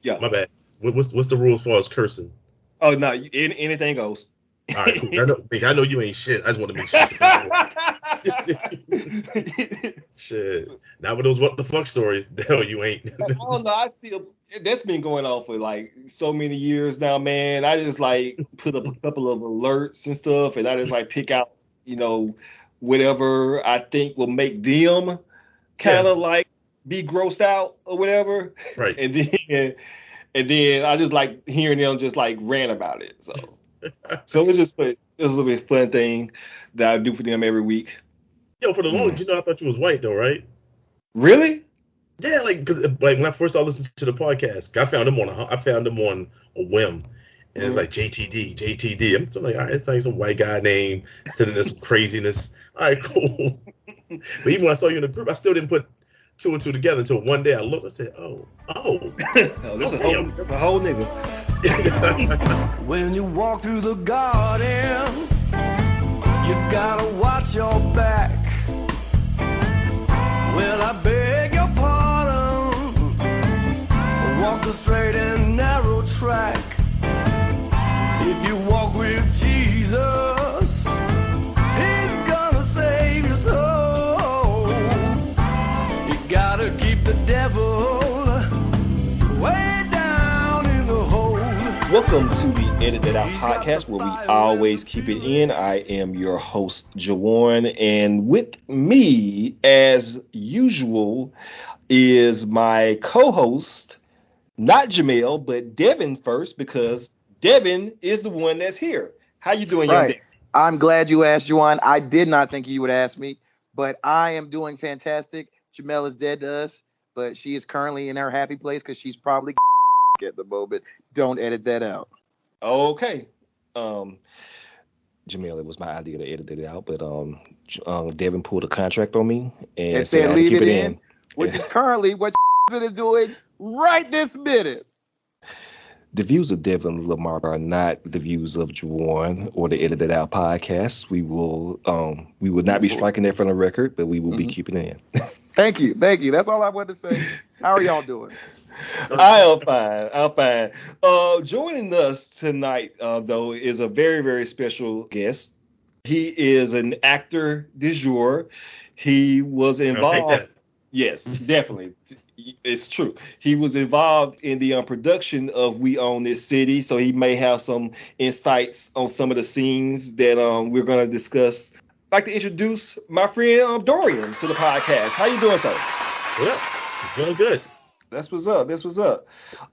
Yeah. My bad. What's the rule as far as cursing? Oh no, anything goes. All right, cool. I know you ain't shit. I just want to make sure. Shit. Now with those what the fuck stories, the hell you ain't. I don't know. That's been going on for like so many years now, man. I just like put up a couple of alerts and stuff, and I just like pick out, whatever I think will make them kind of like be grossed out or whatever. Right. And then I just like hearing them just like rant about it. So it's just a little bit fun thing that I do for them every week. Yo, for the longest, I thought you was white though, right? Really? Yeah, because when I first started listening to the podcast, I found them on a whim, and it's like JTD. I'm still like, all right, it's like some white guy name sending us some craziness. All right, cool. But even when I saw you in the group, I still didn't put two and two together until one day I looked. I said, that's a whole nigga. When you walk through the garden, you gotta watch your back. Well, I beg your pardon. Walk the straight and narrow track. If you walk with Jesus, he's gonna save your soul. You gotta keep the devil way down in the hole. Welcome to the Edited Out Podcast, where we always keep it in. I am your host, Jawan, and with me, as usual, is my co-host, not Jamelle, but Devin first, because Devin is the one that's here. How you doing, young Devin? I'm glad you asked, Juwan. I did not think you would ask me, but I am doing fantastic. Jamelle is dead to us, but she is currently in her happy place because she's probably at the moment. Don't edit that out. Okay. Jamelle, it was my idea to edit it out, but Devin pulled a contract on me and said leave it in, which is currently what is doing right this minute. The views of Devin Lamar are not the views of Juwan or the Edited Out Podcast. We will not be striking that from the record, but we will be keeping it in. Thank you. That's all I wanted to say. How are y'all doing? I am fine. Joining us tonight, though, is a very, very special guest. He is an actor du jour. He was involved. Yes, definitely. It's true. He was involved in the production of We Own This City, so he may have some insights on some of the scenes that we're going to discuss. I'd like to introduce my friend Dorian to the podcast. How you doing, sir? Yeah, doing good. That's what's up.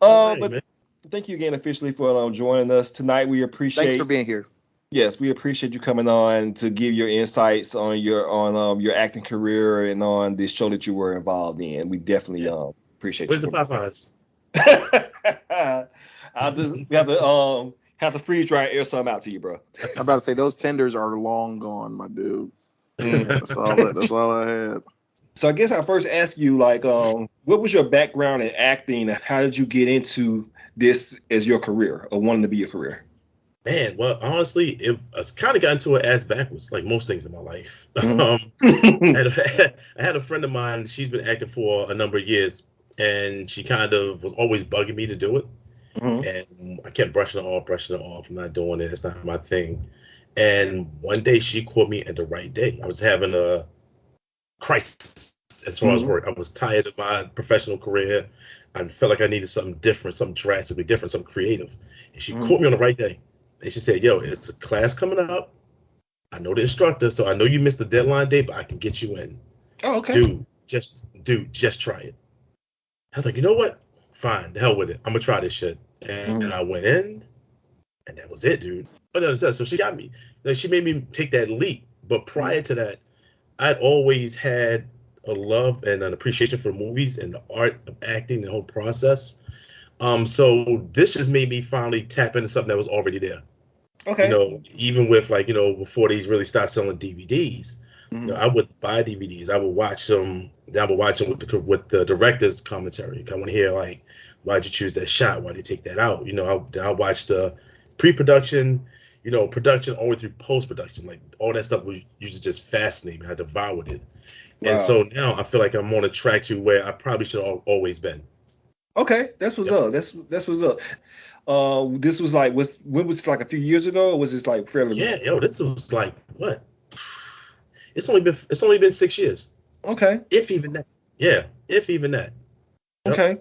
But man, thank you again officially for joining us tonight. We appreciate. Thanks for being here. Yes, we appreciate you coming on to give your insights on your acting career and on this show that you were involved in. We definitely appreciate. Where's the Popeyes? We have to freeze dry and air some out to you, bro. I'm about to say those tenders are long gone, my dude. That's all I had. So I guess I'll first ask you, what was your background in acting, and how did you get into this as your career, or wanting to be your career? Man, well, honestly, it's kind of got into it ass backwards, like most things in my life. I had a friend of mine. She's been acting for a number of years, and she kind of was always bugging me to do it. And I kept brushing it off. I'm not doing it. It's not my thing. And one day she caught me at the right day. I was having a crisis as far as work. I was tired of my professional career. I felt like I needed something different, something drastically different, something creative. And she caught me on the right day. And she said, yo, it's a class coming up. I know the instructor, so I know you missed the deadline date, but I can get you in. Oh, okay. Dude, just try it. I was like, you know what? Fine, the hell with it. I'm going to try this shit. And I went in, and that was it, dude. So she got me. She made me take that leap. But prior to that, I'd always had a love and an appreciation for movies and the art of acting, the whole process. So this just made me finally tap into something that was already there. Okay. Even with before these really started selling DVDs, I would buy DVDs. I would watch them. I would watch them with the director's commentary. I want to hear why'd you choose that shot? Why'd you take that out? I watched the pre-production, production all the way through post-production. Like all that stuff was usually just fascinating. I devoured it. Wow. And so now I feel like I'm on a track to where I probably should have always been. Okay, that's what's up. That's what's up. This was like when was it, like a few years ago, or was this like fairly? Yeah, yo, this was like what? It's only been 6 years. Okay. If even that. Yeah, if even that. Yep. Okay.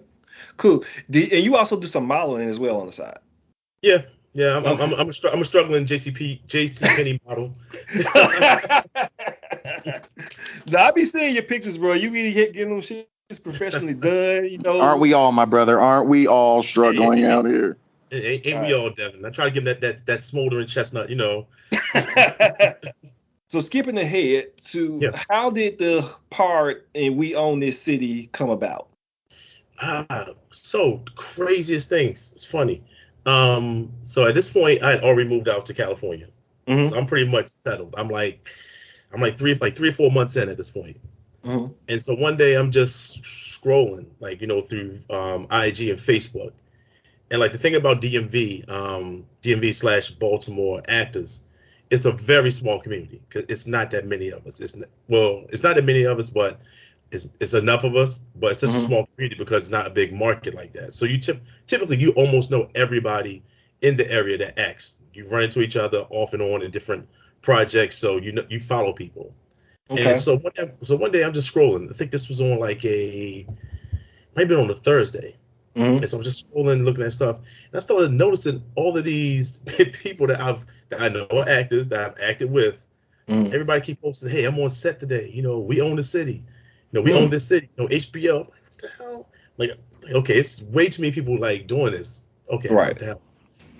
Cool. And you also do some modeling as well on the side. Yeah. I'm a struggling JCPenney model. Now I be seeing your pictures, bro. You be getting them shit professionally done, you know. Aren't we all, my brother? Aren't we all struggling out here? Ain't we all, Devin? I try to give him that smoldering chestnut, you know. So skipping ahead to how did the part in We Own This City come about? So craziest things. It's funny. So at this point, I had already moved out to California. Mm-hmm. So I'm pretty much settled. I'm like 3 or 4 months in at this point. Mm-hmm. And so one day I'm just scrolling, like, you know, through IG and Facebook. And like the thing about DMV / Baltimore actors, it's a very small community because it's not that many of us. It's not that many of us, but it's enough of us. But it's such a small community because it's not a big market like that. So you typically you almost know everybody in the area that acts. You run into each other off and on in different projects, so you follow people. Okay. And so one day I'm just scrolling. I think this was on like maybe on a Thursday. Mm-hmm. And so I'm just scrolling, looking at stuff, and I started noticing all of these people that I know are actors that I've acted with. Mm-hmm. Everybody keep posting, "Hey, I'm on set today. You know, we own the city. You know, we own this city. You know, HBO." I'm like, what the hell? Like, okay, it's way too many people like doing this. Okay, right. What the hell?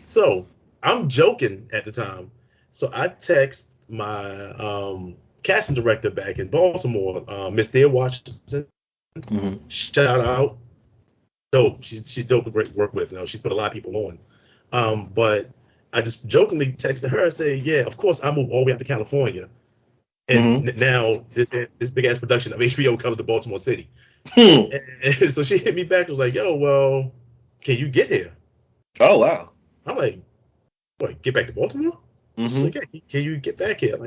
So I'm joking at the time. So I text my casting director back in Baltimore, Miss Thea Washington. Mm-hmm. Shout out. Dope. She's dope to work with. You know, she's put a lot of people on. But I just jokingly texted her and say, yeah, of course I moved all the way up to California. And now this big ass production of HBO comes to Baltimore City. And so she hit me back and was like, yo, well, can you get here? Oh, wow. I'm like, what, get back to Baltimore? Mm-hmm. Like, yeah, can you get back here? I'm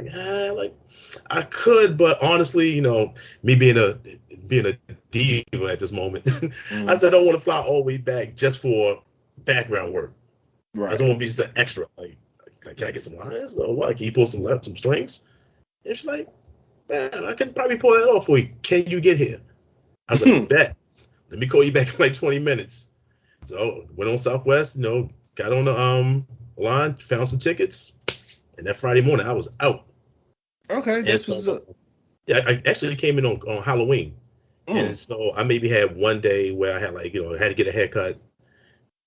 like, I could, but honestly, you know, me being a diva at this moment, I said I don't want to fly all the way back just for background work. Right. I don't want to be just an extra. Like, can I get some lines or what? Can you pull some strings? And she's like, man, I can probably pull that off for you. Can you get here? I was like, bet. Let me call you back in like 20 minutes. So went on Southwest, you know, got on the line, found some tickets. And that Friday morning, I was out. Okay, this was yeah. I actually came in on Halloween, and so I maybe had one day where I had like, you know, I had to get a haircut,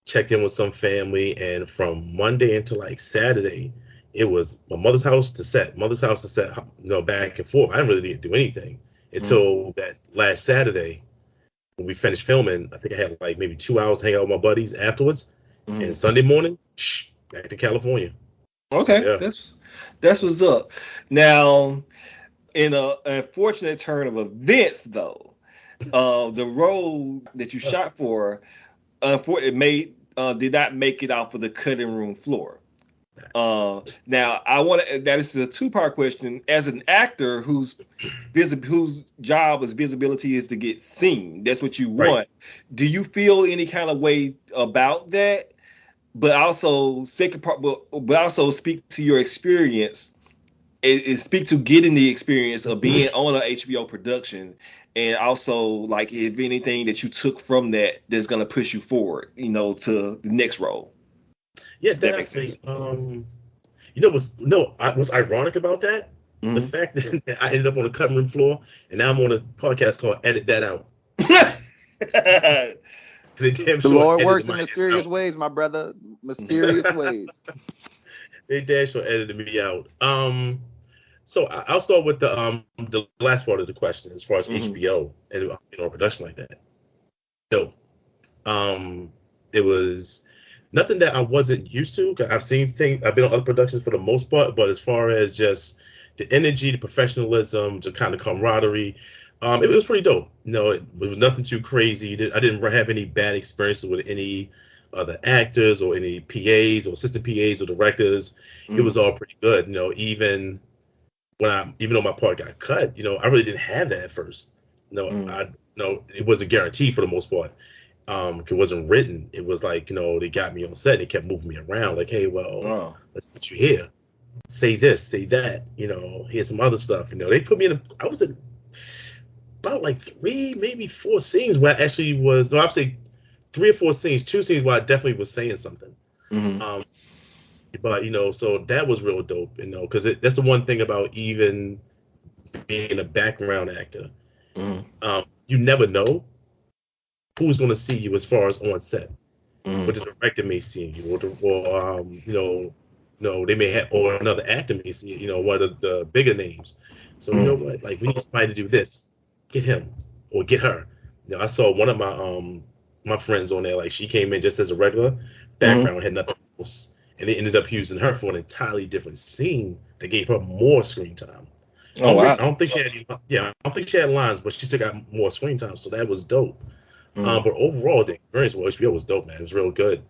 checked in with some family, and from Monday until like Saturday, it was my mother's house to set, you know, back and forth. I didn't really need to do anything until that last Saturday when we finished filming. I think I had like maybe 2 hours to hang out with my buddies afterwards, and Sunday morning, back to California. Okay, yeah. That's what's up. Now, in a unfortunate turn of events, though, the role that you shot for, did not make it out for the cutting room floor. Now, that is a two-part question. As an actor whose job as visibility is to get seen, that's what you want. Right. Do you feel any kind of way about that? But also, second part, but also speak to your experience and speak to getting the experience of being on an HBO production, and also like if anything that you took from that's gonna push you forward, you know, to the next role. Yeah, that makes sense. You know, what's ironic about that? The fact that I ended up on the cutting room floor, and now I'm on a podcast called Edit That Out. The Lord works in mysterious ways, my brother. Mysterious ways. They damn sure edited me out. So I'll start with the last part of the question as far as HBO and, you know, a production like that. So it was nothing that I wasn't used to. I've been on other productions for the most part, but as far as just the energy, the professionalism, the kind of camaraderie, it was pretty dope. You know, it was nothing too crazy. I didn't have any bad experiences with any other actors or any PAs or assistant PAs or directors. It was all pretty good. You know, even though my part got cut, you know, I really didn't have that at first. No, it was a guarantee for the most part. It wasn't written. It was like, they got me on set and they kept moving me around. Like, hey, well, Oh. let's put you here. Say this, say that. Here's some other stuff. They put me I was in about like 3, maybe 4 scenes where I actually was. No, I'd say 3 or 4 scenes. 2 scenes where I definitely was saying something. Mm-hmm. But so that was real dope. Because that's the one thing about even being a background actor. Mm-hmm. You never know who's going to see you as far as on set. Mm-hmm. What the director may see you, or they may have, or another actor may see you, one of the bigger names. So you know what, like we need somebody to do this, get him or get her. I saw one of my friends on there, like she came in just as a regular background, had nothing else, and they ended up using her for an entirely different scene that gave her more screen time. Oh wow! I don't think she had I don't think she had lines, but she still got more screen time, so that was dope. But overall, the experience with HBO was dope, man. It was real good.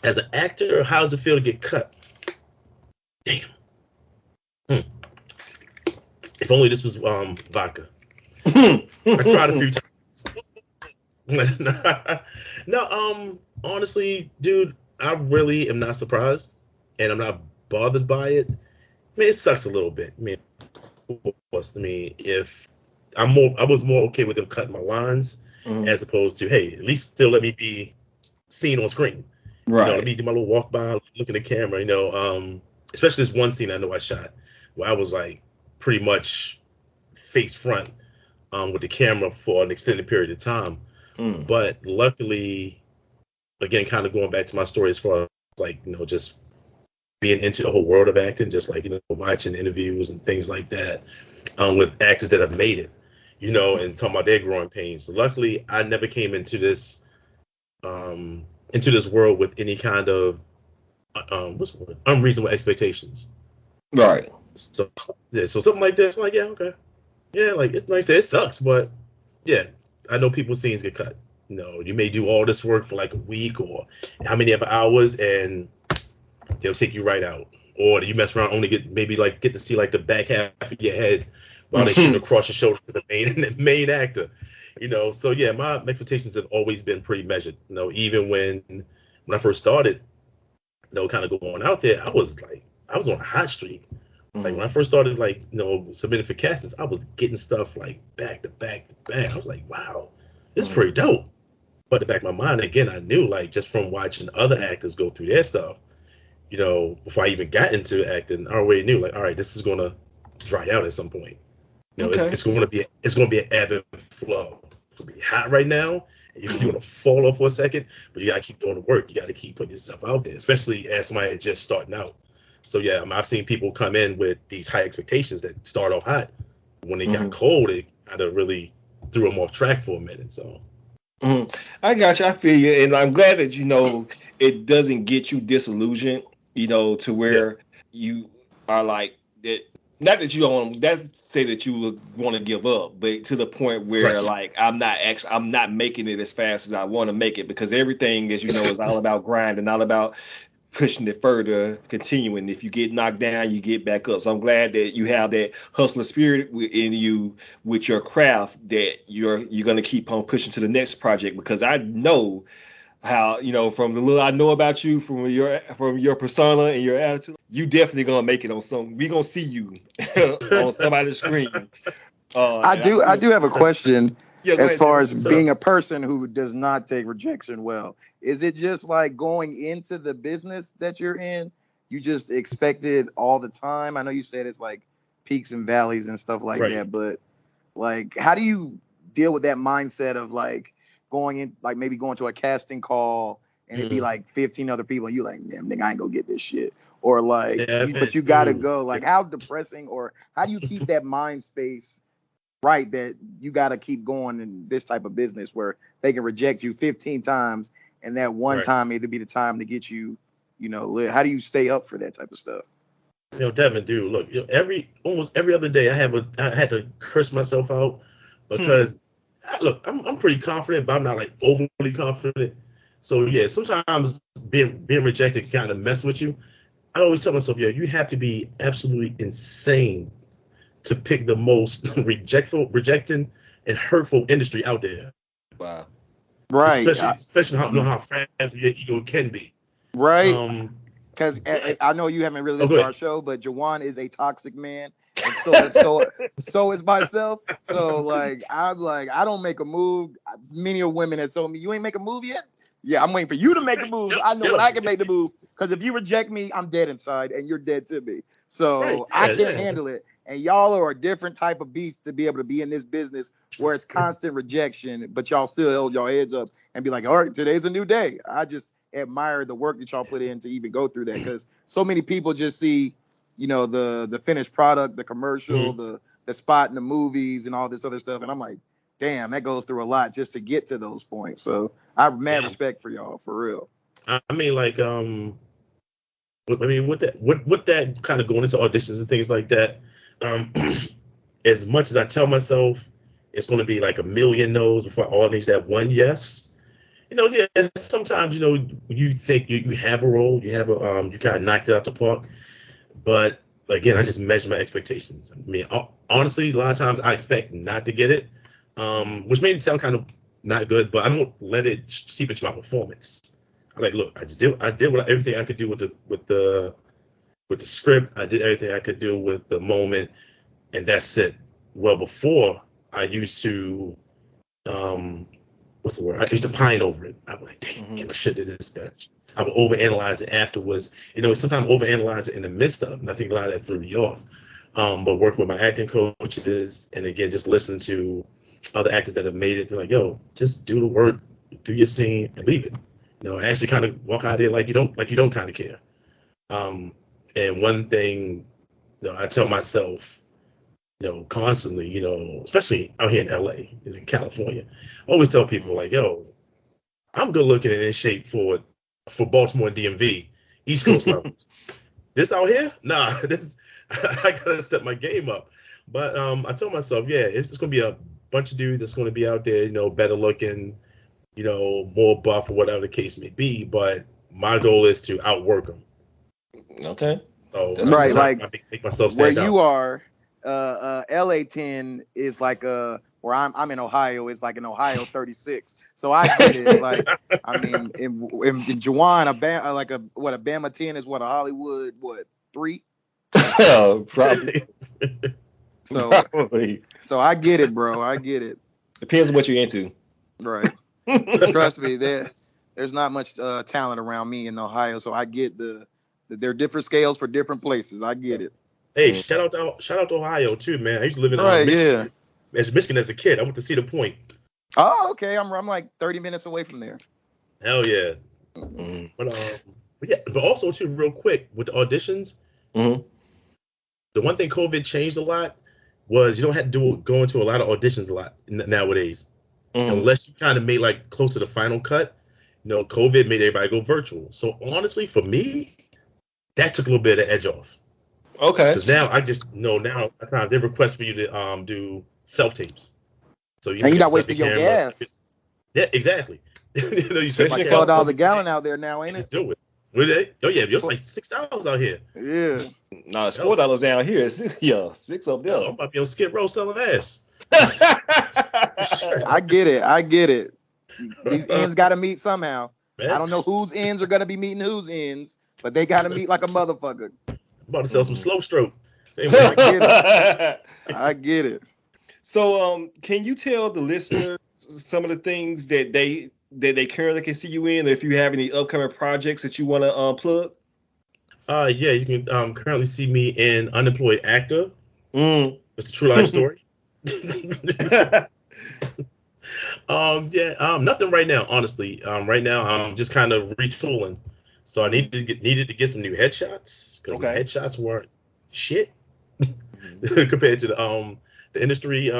As an actor, how does it feel to get cut? Damn. If only this was vodka. I cried a few times. No, honestly, dude, I really am not surprised, and I'm not bothered by it. I mean, it sucks a little bit. If I was more okay with them cutting my lines as opposed to, hey, at least still let me be seen on screen. Right. Let me do my little walk by, look at the camera. Especially this one scene I know I shot where I was like pretty much face front with the camera for an extended period of time. But luckily, again, kind of going back to my story as far as like just being into the whole world of acting, just like watching interviews and things like that with actors that have made it, and talking about their growing pains. So luckily, I never came into this world with any kind of unreasonable expectations. Right. So something like this, like, yeah, okay, yeah, like it's nice. It sucks, but yeah, I know people's scenes get cut. You may do all this work for like a week or how many ever hours, and they'll take you right out. Or you mess around, only get to see like the back half of your head while they shoot across your shoulder to the main actor. So yeah, my expectations have always been pretty measured. Even when I first started, kind of going out there, I was on a hot streak. Like when I first started, submitting for castings, I was getting stuff like back to back to back. I was like, wow, this is pretty dope. But in the back of my mind, again, I knew just from watching other actors go through their stuff, before I even got into acting, I already knew all right, this is gonna dry out at some point. It's gonna be an ebb and flow. It'll be hot right now, and you're gonna fall off for a second, but you gotta keep doing the work. You gotta keep putting yourself out there, especially as somebody just starting out. So yeah, I've seen people come in with these high expectations that start off hot. When they got cold, it kind of really threw them off track for a minute. So. I got you. I feel you, and I'm glad that it doesn't get you disillusioned. To where you are like that. Not that you don't say that you would want to give up, but to the point where I'm not making it as fast as I want to make it, because everything, as is all about grinding, all about pushing it further, continuing. If you get knocked down, you get back up. So I'm glad that you have that hustler spirit in you with your craft, that you're going to keep on pushing to the next project, because I know how, from the little I know about you, from your persona and your attitude, you definitely gonna make it on some. We gonna see you on somebody's screen. I do have a question. As far as So, being a person who does not take rejection well, is it just like going into the business that you're in, you just expect it all the time? I know you said it's like peaks and valleys and stuff like that, but like, how do you deal with that mindset of like going in, like maybe going to a casting call and it'd be like 15 other people and you like, damn, nigga, I ain't gonna get this shit. Or like, but you gotta go. Like, how depressing, or how do you keep that mind space right, that you gotta keep going in this type of business where they can reject you 15 times and that one time it'll be the time to get you, how do you stay up for that type of stuff? Devin, dude, look, almost every other day I had to curse myself out because look, I'm pretty confident, but I'm not like overly confident. So yeah, sometimes being rejected can kind of mess with you. I always tell myself, you have to be absolutely insane to pick the most rejecting and hurtful industry out there. Wow. Right. Especially how fragile your ego can be. Right. Because I know you haven't really listened to our show, but Jawan is a toxic man, and so is myself. So like I don't make a move. Many of women have told me, you ain't make a move yet. Yeah, I'm waiting for you to make a move. I know when I can make the move. Because if you reject me, I'm dead inside, and you're dead to me. So I can't handle it. And y'all are a different type of beast to be able to be in this business where it's constant rejection, but y'all still hold your heads up and be like, all right, today's a new day. I just admire the work that y'all put in to even go through that, because so many people just see, the finished product, the commercial, the spot in the movies and all this other stuff. And I'm like, damn, that goes through a lot just to get to those points. So I have mad respect for y'all, for real. I mean, like, with that kind of going into auditions and things like that, as much as I tell myself it's going to be like a million no's before I audition that one yes, sometimes, you think you have a role, you kind of knocked it out the park. But again, I just measure my expectations. I mean, honestly, a lot of times I expect not to get it, which made it sound kind of not good, but I don't let it seep into my performance. I'm like, look, I did everything I could do with the script. I did everything I could do with the moment, and that's it. Well, before I used to, what's the word? I used to pine over it. I was like, damn, I should have did this better. I would overanalyze it afterwards. Sometimes overanalyze it in the midst of it, and I think a lot of that threw me off. But working with my acting coaches, and again, just listening to other actors that have made it, they're like, yo, just do the work, do your scene, and leave it. Actually kind of walk out there like you don't kind of care. And one thing, I tell myself, constantly, especially out here in LA, in California, I always tell people like, yo, I'm good looking and in shape for Baltimore and DMV, East Coast levels. This out here, nah, I gotta step my game up. But I told myself, it's just gonna be a bunch of dudes that's gonna be out there, better looking, more buff or whatever the case may be. But my goal is to outwork them. Okay. So right, like make myself stand where out. you are, LA 10 is like where I'm in Ohio, it's like an Ohio 36. So I get it. Like, I mean, in Jawan, a Bama 10 is what, a Hollywood 3? Probably. So I get it, bro. I get it. Depends on what you're into. Right. Trust me, there's not much talent around me in Ohio, so I get there are different scales for different places. I get it. Hey, shout out to Ohio too, man. I used to live in Michigan. Michigan as a kid. I went to Cedar Point. Oh, okay. I'm like 30 minutes away from there. Hell yeah. But also too, real quick with the auditions. The one thing COVID changed a lot was you don't have to go into a lot of auditions a lot nowadays. Unless you kind of made like close to the final cut. COVID made everybody go virtual. So honestly, for me, that took a little bit of the edge off. Okay. Because now I just know now at times they request for you to do self tapes. So you're not wasting your gas. Yeah, exactly. You spend like $12 a gallon out there now, ain't it? Just do it. Really? Oh yeah, it's like $6 out here. Yeah. No, it's $4 down here. It's $6 up there. I might be on Skid Row selling ass. I get it. These ends got to meet somehow. Man. I don't know whose ends are gonna be meeting whose ends, but they got to meet like a motherfucker. I'm about to sell some slow stroke. I get it. So, can you tell the listeners some of the things that they currently can see you in, or if you have any upcoming projects that you want to plug? Yeah, you can currently see me in Unemployed Actor. It's a true life story. Nothing right now, honestly. Right now I'm just kind of retooling. So I needed to get some new headshots because my headshots weren't shit compared to the industry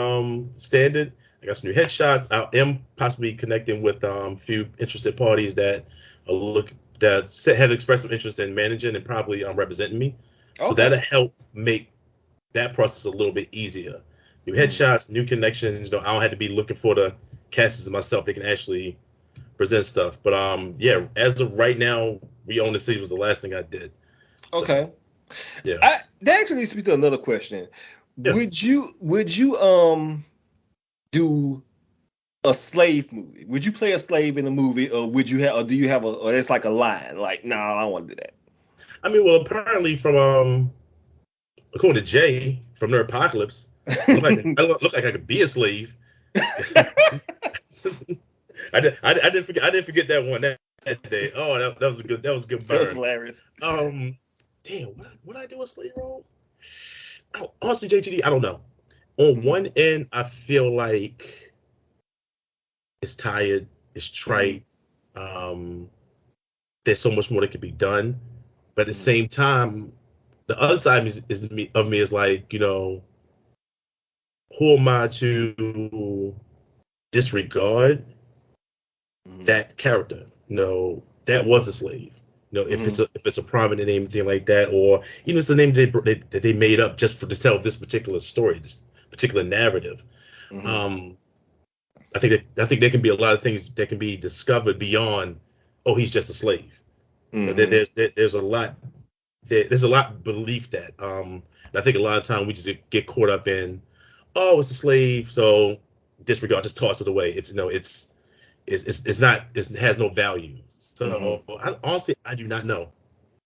standard. I got some new headshots. I am possibly connecting with a few interested parties that have expressed some interest in managing and probably representing me. So that'll help make that process a little bit easier. New headshots, new connections. I don't have to be looking for the casters myself. They can actually present stuff. But as of right now, We Own the City was the last thing I did. Okay. So, yeah. That actually leads me to another question. Yeah. Would you do a slave movie, would you play a slave in a movie, or would you have, or do you have or it's like a line, like, no, I don't want to do that? I mean, well, apparently from according to Jay from Nerdpocalypse, I look like I could be a slave. I didn't forget that one that day. Oh, that was a good burn. That was hilarious. Damn, would I do a slave role? Honestly, JTD, I don't know. On one end, I feel like it's tired, it's trite. There's so much more that could be done, but at the same time, the other side of me is like, you know, who am I to disregard that character? You know, that was a slave. You know, if it's a prominent name, thing like that, or even it's the name that they made up just to tell this particular story, this particular narrative. I think there can be a lot of things that can be discovered beyond, oh, he's just a slave. There's a lot belief that I think a lot of times we just get caught up in, oh, it's a slave, so disregard, just toss it away. It's not, it has no value. So honestly, I do not know.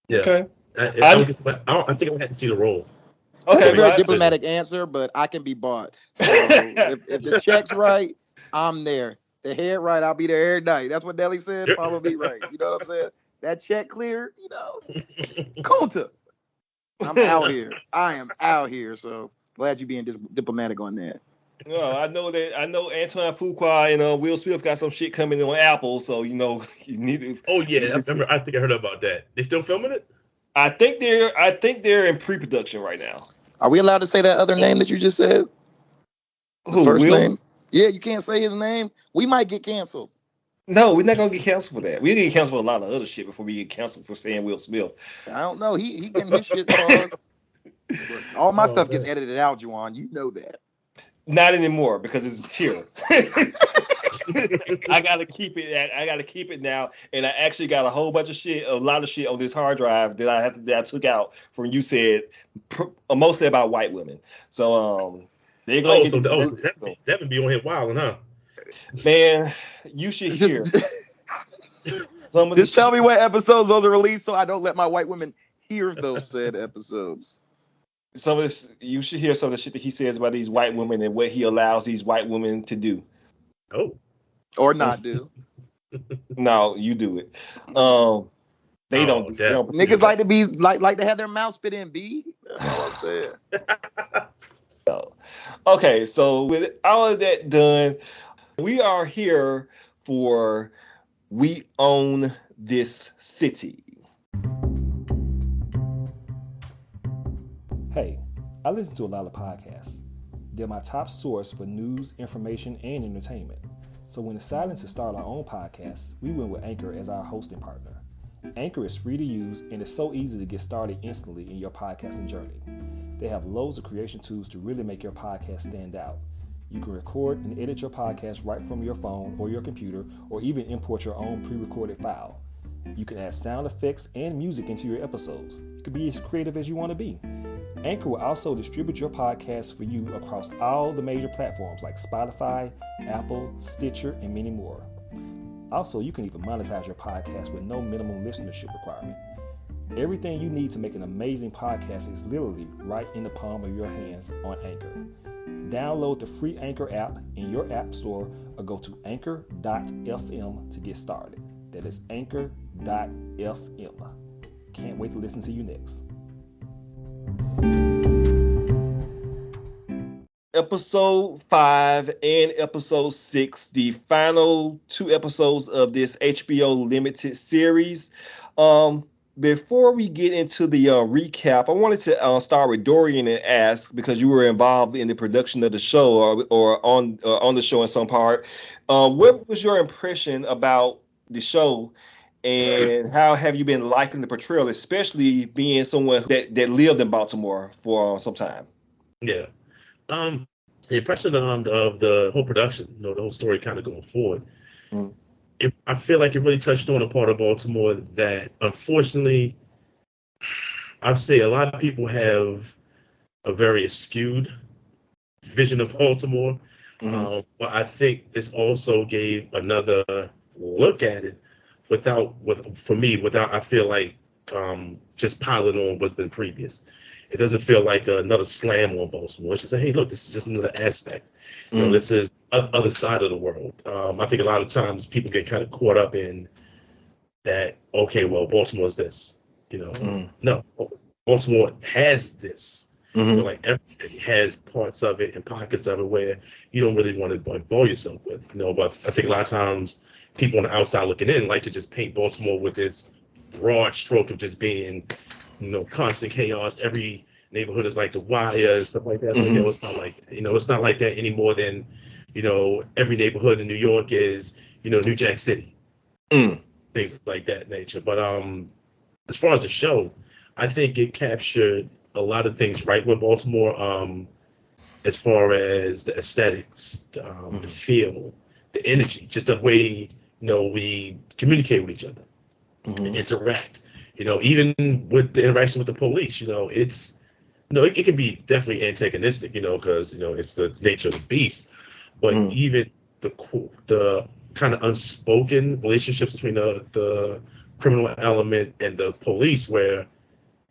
Yeah. Okay. I think I would have to see the role. Okay, that's a very diplomatic answer, but I can be bought. So if the check's right, I'm there. The head right, I'll be there every night. That's what Deli said. Follow me right. You know what I'm saying? That check clear, you know. Coulter. I'm out here. I am out here. So glad you being diplomatic on that. No, I know Antoine Fuqua and Will Smith got some shit coming on Apple, so you know you need to. Oh yeah, I think I heard about that. They still filming it? I think they're in pre-production right now. Are we allowed to say that other name that you just said? Who, first Will? name? Yeah, you can't say his name. We might get canceled. No, we're not gonna get canceled for that. We get canceled for a lot of other shit before we get canceled for saying Will Smith. I don't know. He getting his shit paused. All my stuff gets edited out, Juwan. You know that. Not anymore because it's a tier. I gotta keep it now, and I actually got a lot of shit on this hard drive that I took out from you said mostly about white women. So they're going that would be on here wilding, huh? Man, you should hear. Just tell me what episodes those are released, so I don't let my white women hear those said episodes. Some of this, you should hear some of the shit that he says about these white women and what he allows these white women to do. Oh. Or not do. No, you do it. They don't. Niggas like to be like to have their mouth spit in, B. That's all I'm saying. So, okay, so with all of that done, we are here for We Own This City. Hey, I listen to a lot of podcasts. They're my top source for news, information, and entertainment. So when deciding to start our own podcast, we went with Anchor as our hosting partner. Anchor is free to use and it's so easy to get started instantly in your podcasting journey. They have loads of creation tools to really make your podcast stand out. You can record and edit your podcast right from your phone or your computer, or even import your own pre-recorded file. You can add sound effects and music into your episodes. You can be as creative as you want to be. Anchor will also distribute your podcast for you across all the major platforms like Spotify, Apple, Stitcher, and many more. Also, you can even monetize your podcast with no minimum listenership requirement. Everything you need to make an amazing podcast is literally right in the palm of your hands on Anchor. Download the free Anchor app in your app store or go to anchor.fm to get started. That is anchor.fm. Can't wait to listen to you next. Episode 5 and episode 6, the final 2 episodes of this HBO limited series. Before we get into the recap, I wanted to start with Dorian and ask, because you were involved in the production of the show or on the show in some part, what was your impression about the show, and how have you been liking the portrayal, especially being someone that lived in Baltimore for some time? Yeah. The impression of the whole production, the whole story kind of going forward, I feel like it really touched on a part of Baltimore that, unfortunately, I'd say a lot of people have a very skewed vision of Baltimore. But I think this also gave another look at it without I feel like just piling on what's been previous. It doesn't feel like another slam on Baltimore. It's just hey, look, this is just another aspect. You know, this is other side of the world. I think a lot of times people get kind of caught up in that. Okay, well, Baltimore's this. You know, no, Baltimore has this. You know, like everybody has parts of it and pockets of it where you don't really want to involve yourself with. You know, but I think a lot of times people on the outside looking in like to just paint Baltimore with this broad stroke of just being, you know, constant chaos. Every neighborhood is like the Wire and stuff like that. So, you know, it's not like, you know, it's not like that any more than, you know, every neighborhood in New York is, you know, New Jack City. Things like that nature. But as far as the show, I think it captured a lot of things right with Baltimore, as far as the aesthetics, the feel, the energy, just the way, you know, we communicate with each other, and interact. You know, even with the interaction with the police, you know, it's, you know, it can be definitely antagonistic, you know, because, you know, it's the nature of the beast. But even the kind of unspoken relationships between the criminal element and the police, where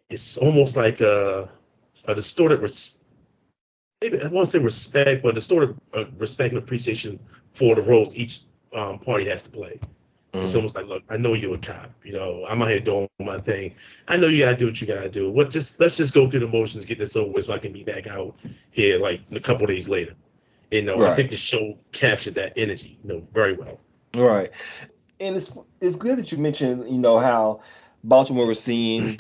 it's almost like a distorted, maybe I want to say respect, but distorted respect and appreciation for the roles each party has to play. It's almost like, look, I know you're a cop. You know, I'm out here doing my thing. I know you gotta do what you gotta do. Let's just go through the motions, get this over with, so I can be back out here like a couple of days later. You know, I think the show captured that energy, you know, very well. Right, and it's good that you mentioned, you know, how Baltimore was seen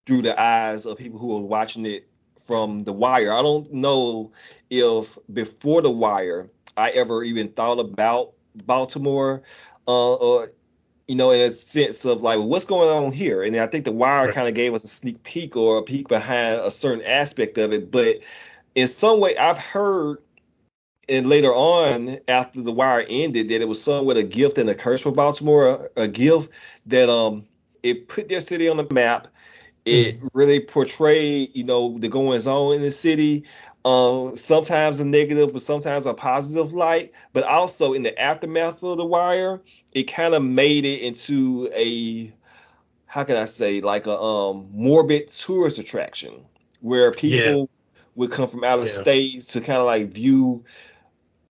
through the eyes of people who are watching it from The Wire. I don't know if before The Wire I ever even thought about Baltimore, or, you know, in a sense of like, what's going on here? And I think The Wire kind of gave us a sneak peek or a peek behind a certain aspect of it. But in some way, I've heard, and later on after The Wire ended, that it was somewhat a gift and a curse for Baltimore, a gift that it put their city on the map. It really portrayed, you know, the goings on in the city, sometimes a negative, but sometimes a positive light. But also in the aftermath of The Wire, it kind of made it into a, how can I say, like a morbid tourist attraction where people would come from out of state to kind of like view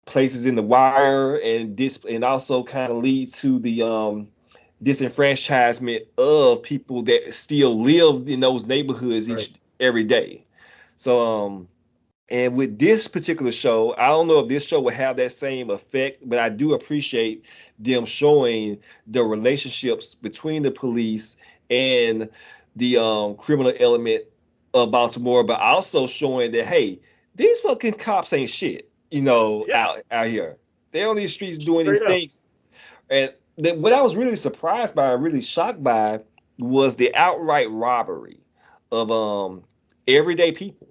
places in The Wire, and also kind of lead to the disenfranchisement of people that still live in those neighborhoods every day. So and with this particular show, I don't know if this show will have that same effect, but I do appreciate them showing the relationships between the police and the criminal element of Baltimore, but also showing that, hey, these fucking cops ain't shit, you know, out here. They're on these streets doing these things. And what I was really surprised by, really shocked by, was the outright robbery of everyday people,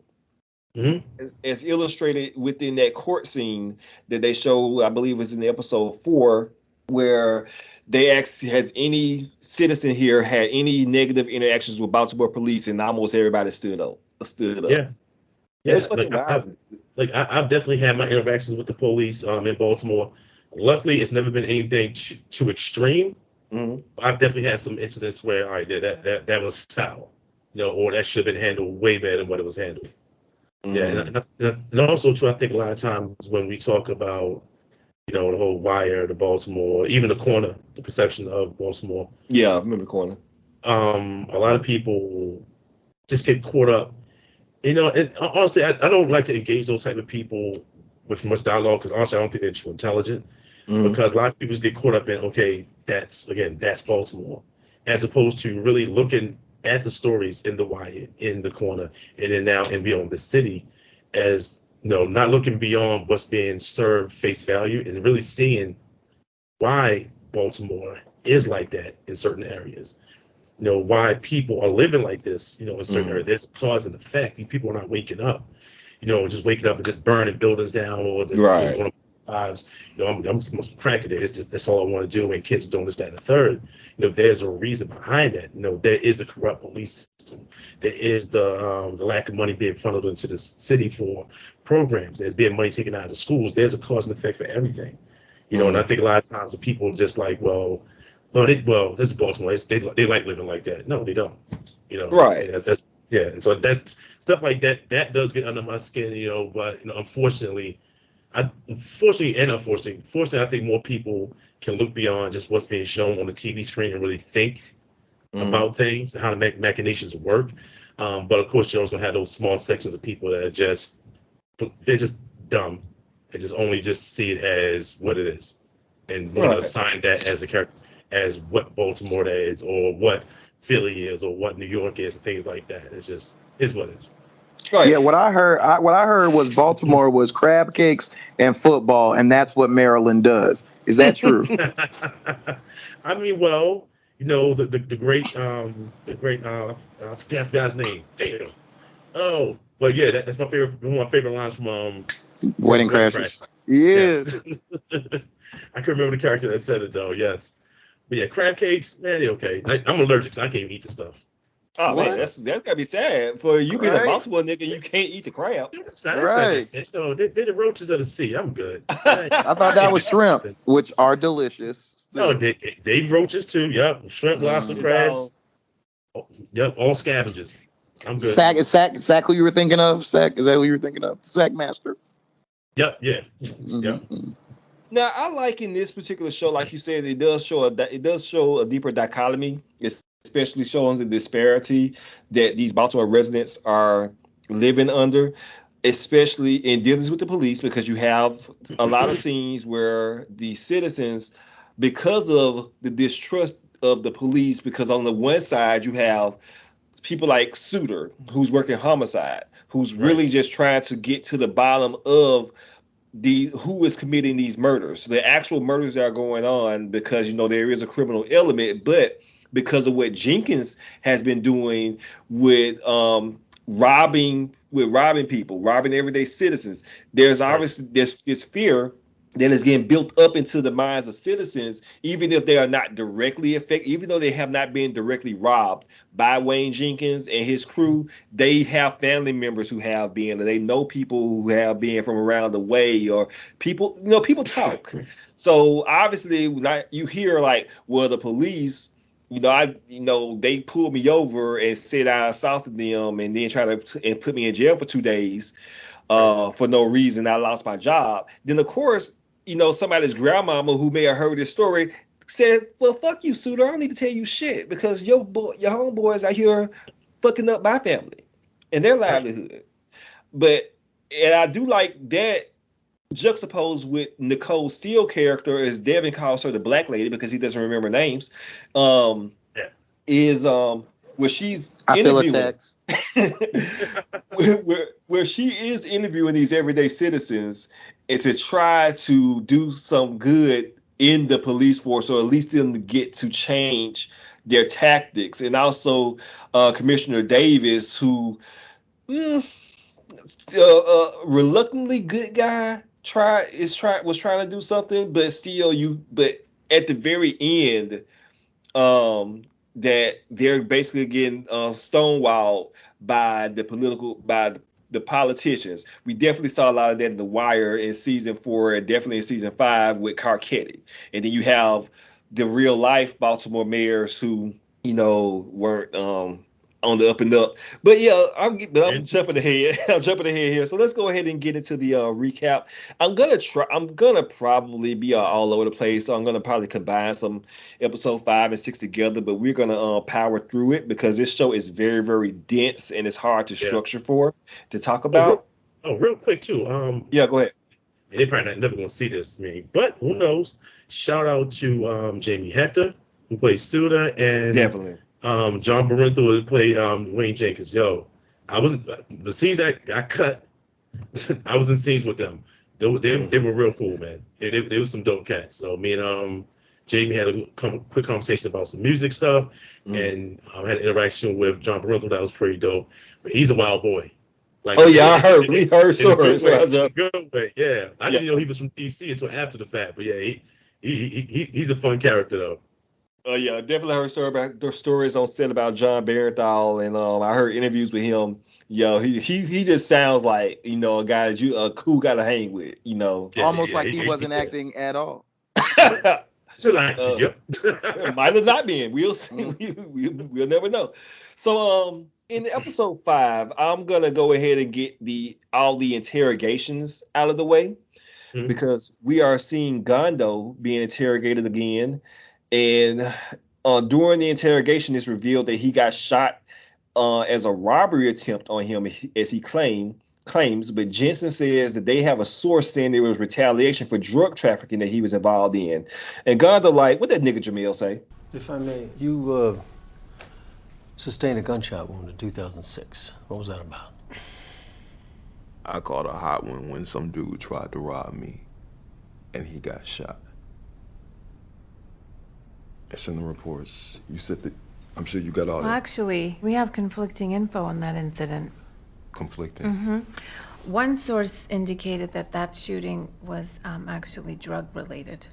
as illustrated within that court scene that they show, I believe was in episode 4, where they asked, has any citizen here had any negative interactions with Baltimore police, and almost everybody stood up. Yeah. I've definitely had my interactions with the police in Baltimore. Luckily, it's never been anything too extreme. I've definitely had some incidents where, all right, that was foul, you know, or that should have been handled way better than what it was handled. Yeah, and also too, I think a lot of times when we talk about, you know, the whole Wire, the Baltimore, even the corner, the perception of Baltimore. Yeah, I remember the corner. A lot of people just get caught up, you know. And honestly, I don't like to engage those type of people with much dialogue, because honestly, I don't think they're too intelligent. Because a lot of people just get caught up in, okay, that's Baltimore, as opposed to really looking at the stories in the Wire, in the corner, and then now and beyond the city, as, you know, not looking beyond what's being served face value, and really seeing why Baltimore is like that in certain areas. You know, why people are living like this, you know, in certain areas. There's cause and effect. These people are not waking up, you know, just waking up and just burning buildings down, or just want lives. You know, I'm just cracking it. It's just, that's all I want to do. And kids doing this, that, and the third. You know, there's a reason behind that. You know, there is the corrupt police system. There is the lack of money being funneled into the city for programs. There's being money taken out of the schools. There's a cause and effect for everything. And I think a lot of times the people just like, this is Baltimore. They like living like that. No, they don't. Right. And so that stuff like that does get under my skin. But unfortunately, I think more people can look beyond just what's being shown on the TV screen and really think about things and how the machinations work. But of course, you're also gonna have those small sections of people that they're just dumb and just see it as what it is and want to assign that as a character, as what Baltimore is or what Philly is or what New York is and things like that. It's what it is. Right. Yeah, what I heard was Baltimore was crab cakes and football, and that's what Maryland does. Is that true? I mean, the great I forgot his name. Damn. Oh, but yeah, that's my favorite. One of my favorite lines from Wedding Crashers. Yes. I can't remember the character that said it though. Yes, but yeah, crab cakes, man, they're okay. I'm allergic, so I can't even eat the stuff. Oh man, that's gotta be sad for you being a Baltimore nigga. You can't eat the crab. That's right. They're the roaches of the sea. I'm good. I thought that was shrimp, which are delicious. No, they roaches too. Yep, shrimp, lobster, crabs. Yep, all scavengers. I'm good. Sack. Who you were thinking of? Sack. Is that who you were thinking of? Sack Master. Yep. Yeah. Yep. Now I like in this particular show, like you said, it does show a deeper dichotomy. It's especially showing the disparity that these Baltimore residents are living under, especially in dealings with the police, because you have a lot of scenes where the citizens, because of the distrust of the police, because on the one side you have people like Suter, who's working homicide, who's really just trying to get to the bottom of who is committing these murders, the actual murders that are going on, because there is a criminal element, but because of what Jenkins has been doing with robbing people, robbing everyday citizens, there's obviously this fear that is getting built up into the minds of citizens, even if they are not directly affected, even though they have not been directly robbed by Wayne Jenkins and his crew. They have family members who have been, or they know people who have been from around the way, or people, people talk. So obviously, you hear like, well, the police, they pulled me over and said I assaulted them, and then try to put me in jail for 2 days for no reason. I lost my job. Then of course, somebody's grandmama who may have heard this story said, "Well, fuck you, Suter. I don't need to tell you shit because your homeboys out here fucking up my family and their livelihood." And I do like that juxtaposed with Nicole Steele character, as Devin calls her, the black lady, because he doesn't remember names, is where she's interviewing, where she is interviewing these everyday citizens and to try to do some good in the police force, or at least them to get to change their tactics. And also Commissioner Davis, who reluctantly good guy, was trying to do something, but at the very end, that they're basically getting stonewalled by the politicians. We definitely saw a lot of that in The Wire in season 4, and definitely in season 5 with Carcetti. And then you have the real life Baltimore mayors who weren't on the up and up. But yeah, I'm jumping ahead. I'm jumping ahead here. So let's go ahead and get into the recap. I'm gonna probably be all over the place. So I'm gonna probably combine some episode 5 and 6 together. But we're gonna power through it because this show is very, very dense and it's hard to structure to talk about. Real quick too. Yeah, go ahead. They probably never gonna see this, but who knows? Shout out to Jamie Hector, who plays Suda, and definitely. John Barenthal who played Wayne Jenkins. Yo, the scenes I cut. I was in scenes with them. They were real cool, man. They was some dope cats. So me and Jamie had a quick conversation about some music stuff, and had an interaction with John Barenthal that was pretty dope. But he's a wild boy. Like, I heard. We heard stories. Good way. Yeah, I didn't know he was from DC until after the fact. But yeah, he's a fun character though. Yeah, definitely heard stories on set about John Barenthal, and I heard interviews with him. Yo, he just sounds like, a guy that a cool guy to hang with, Almost like he wasn't acting at all. Just acting, yep. It might have not been. We'll see. We'll never know. So in the episode 5, I'm gonna go ahead and get all the interrogations out of the way, because we are seeing Gondo being interrogated again. And during the interrogation, it's revealed that he got shot as a robbery attempt on him, as he claims. But Jensen says that they have a source saying there was retaliation for drug trafficking that he was involved in. And Gondo like, what that nigga Jamelle say? If I may, you sustained a gunshot wound in 2006. What was that about? I called a hot one when some dude tried to rob me, and he got shot. It's in the reports. You said that. I'm sure you got all that. Actually, we have conflicting info on that incident. Conflicting? Mm-hmm. One source indicated that shooting was actually drug-related.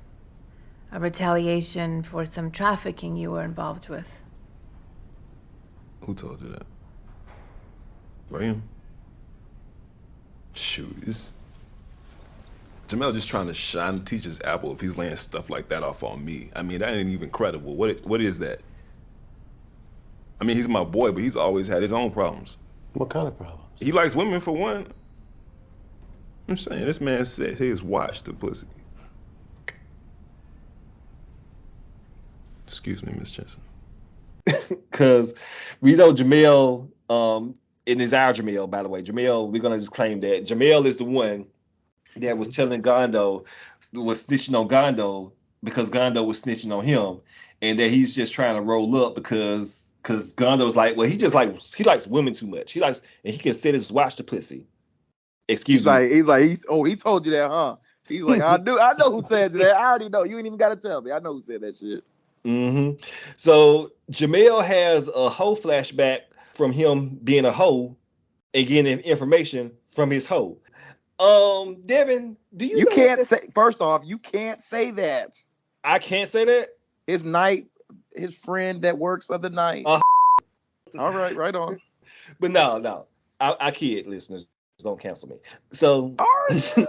A retaliation for some trafficking you were involved with. Who told you that? Graham? Shoot, Jamelle just trying to shine the teacher's apple if he's laying stuff like that off on me. I mean, that ain't even credible. What is that? I mean, he's my boy, but he's always had his own problems. What kind of problems? He likes women, for one. I'm saying, this man said he has watched the pussy. Excuse me, Miss Jensen. Because we know Jamelle, it is our Jamelle, by the way. Jamelle, we're going to just claim that. Jamelle is the one that was telling Gondo, was snitching on Gondo because Gondo was snitching on him, and that he's just trying to roll up because Gondo's like, well, he likes women too much. And he can sit and watch the pussy. Excuse me. He told you that, huh? He's like, I know who said that. I already know. You ain't even got to tell me. I know who said that shit. Mm-hmm. So Jamelle has a hoe flashback from him being a hoe and getting information from his hoe. Devin, do you? You can't say. First off, you can't say that. I can't say that. His friend that works of the night. All right on. But no, I kid, listeners. Don't cancel me. So. All right.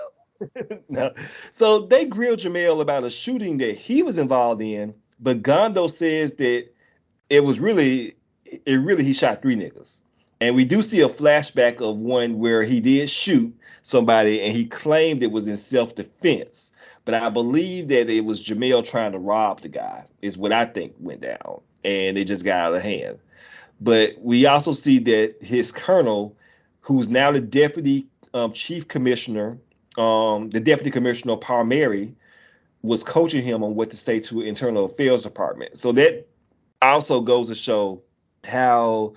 No. So they grilled Jamelle about a shooting that he was involved in, but Gondo says that he shot 3 niggas. And we do see a flashback of one where he did shoot somebody and he claimed it was in self-defense. But I believe that it was Jamelle trying to rob the guy, is what I think went down. And it just got out of hand. But we also see that his colonel, who's now the deputy chief commissioner, the deputy commissioner Palmieri, was coaching him on what to say to internal affairs department. So that also goes to show how,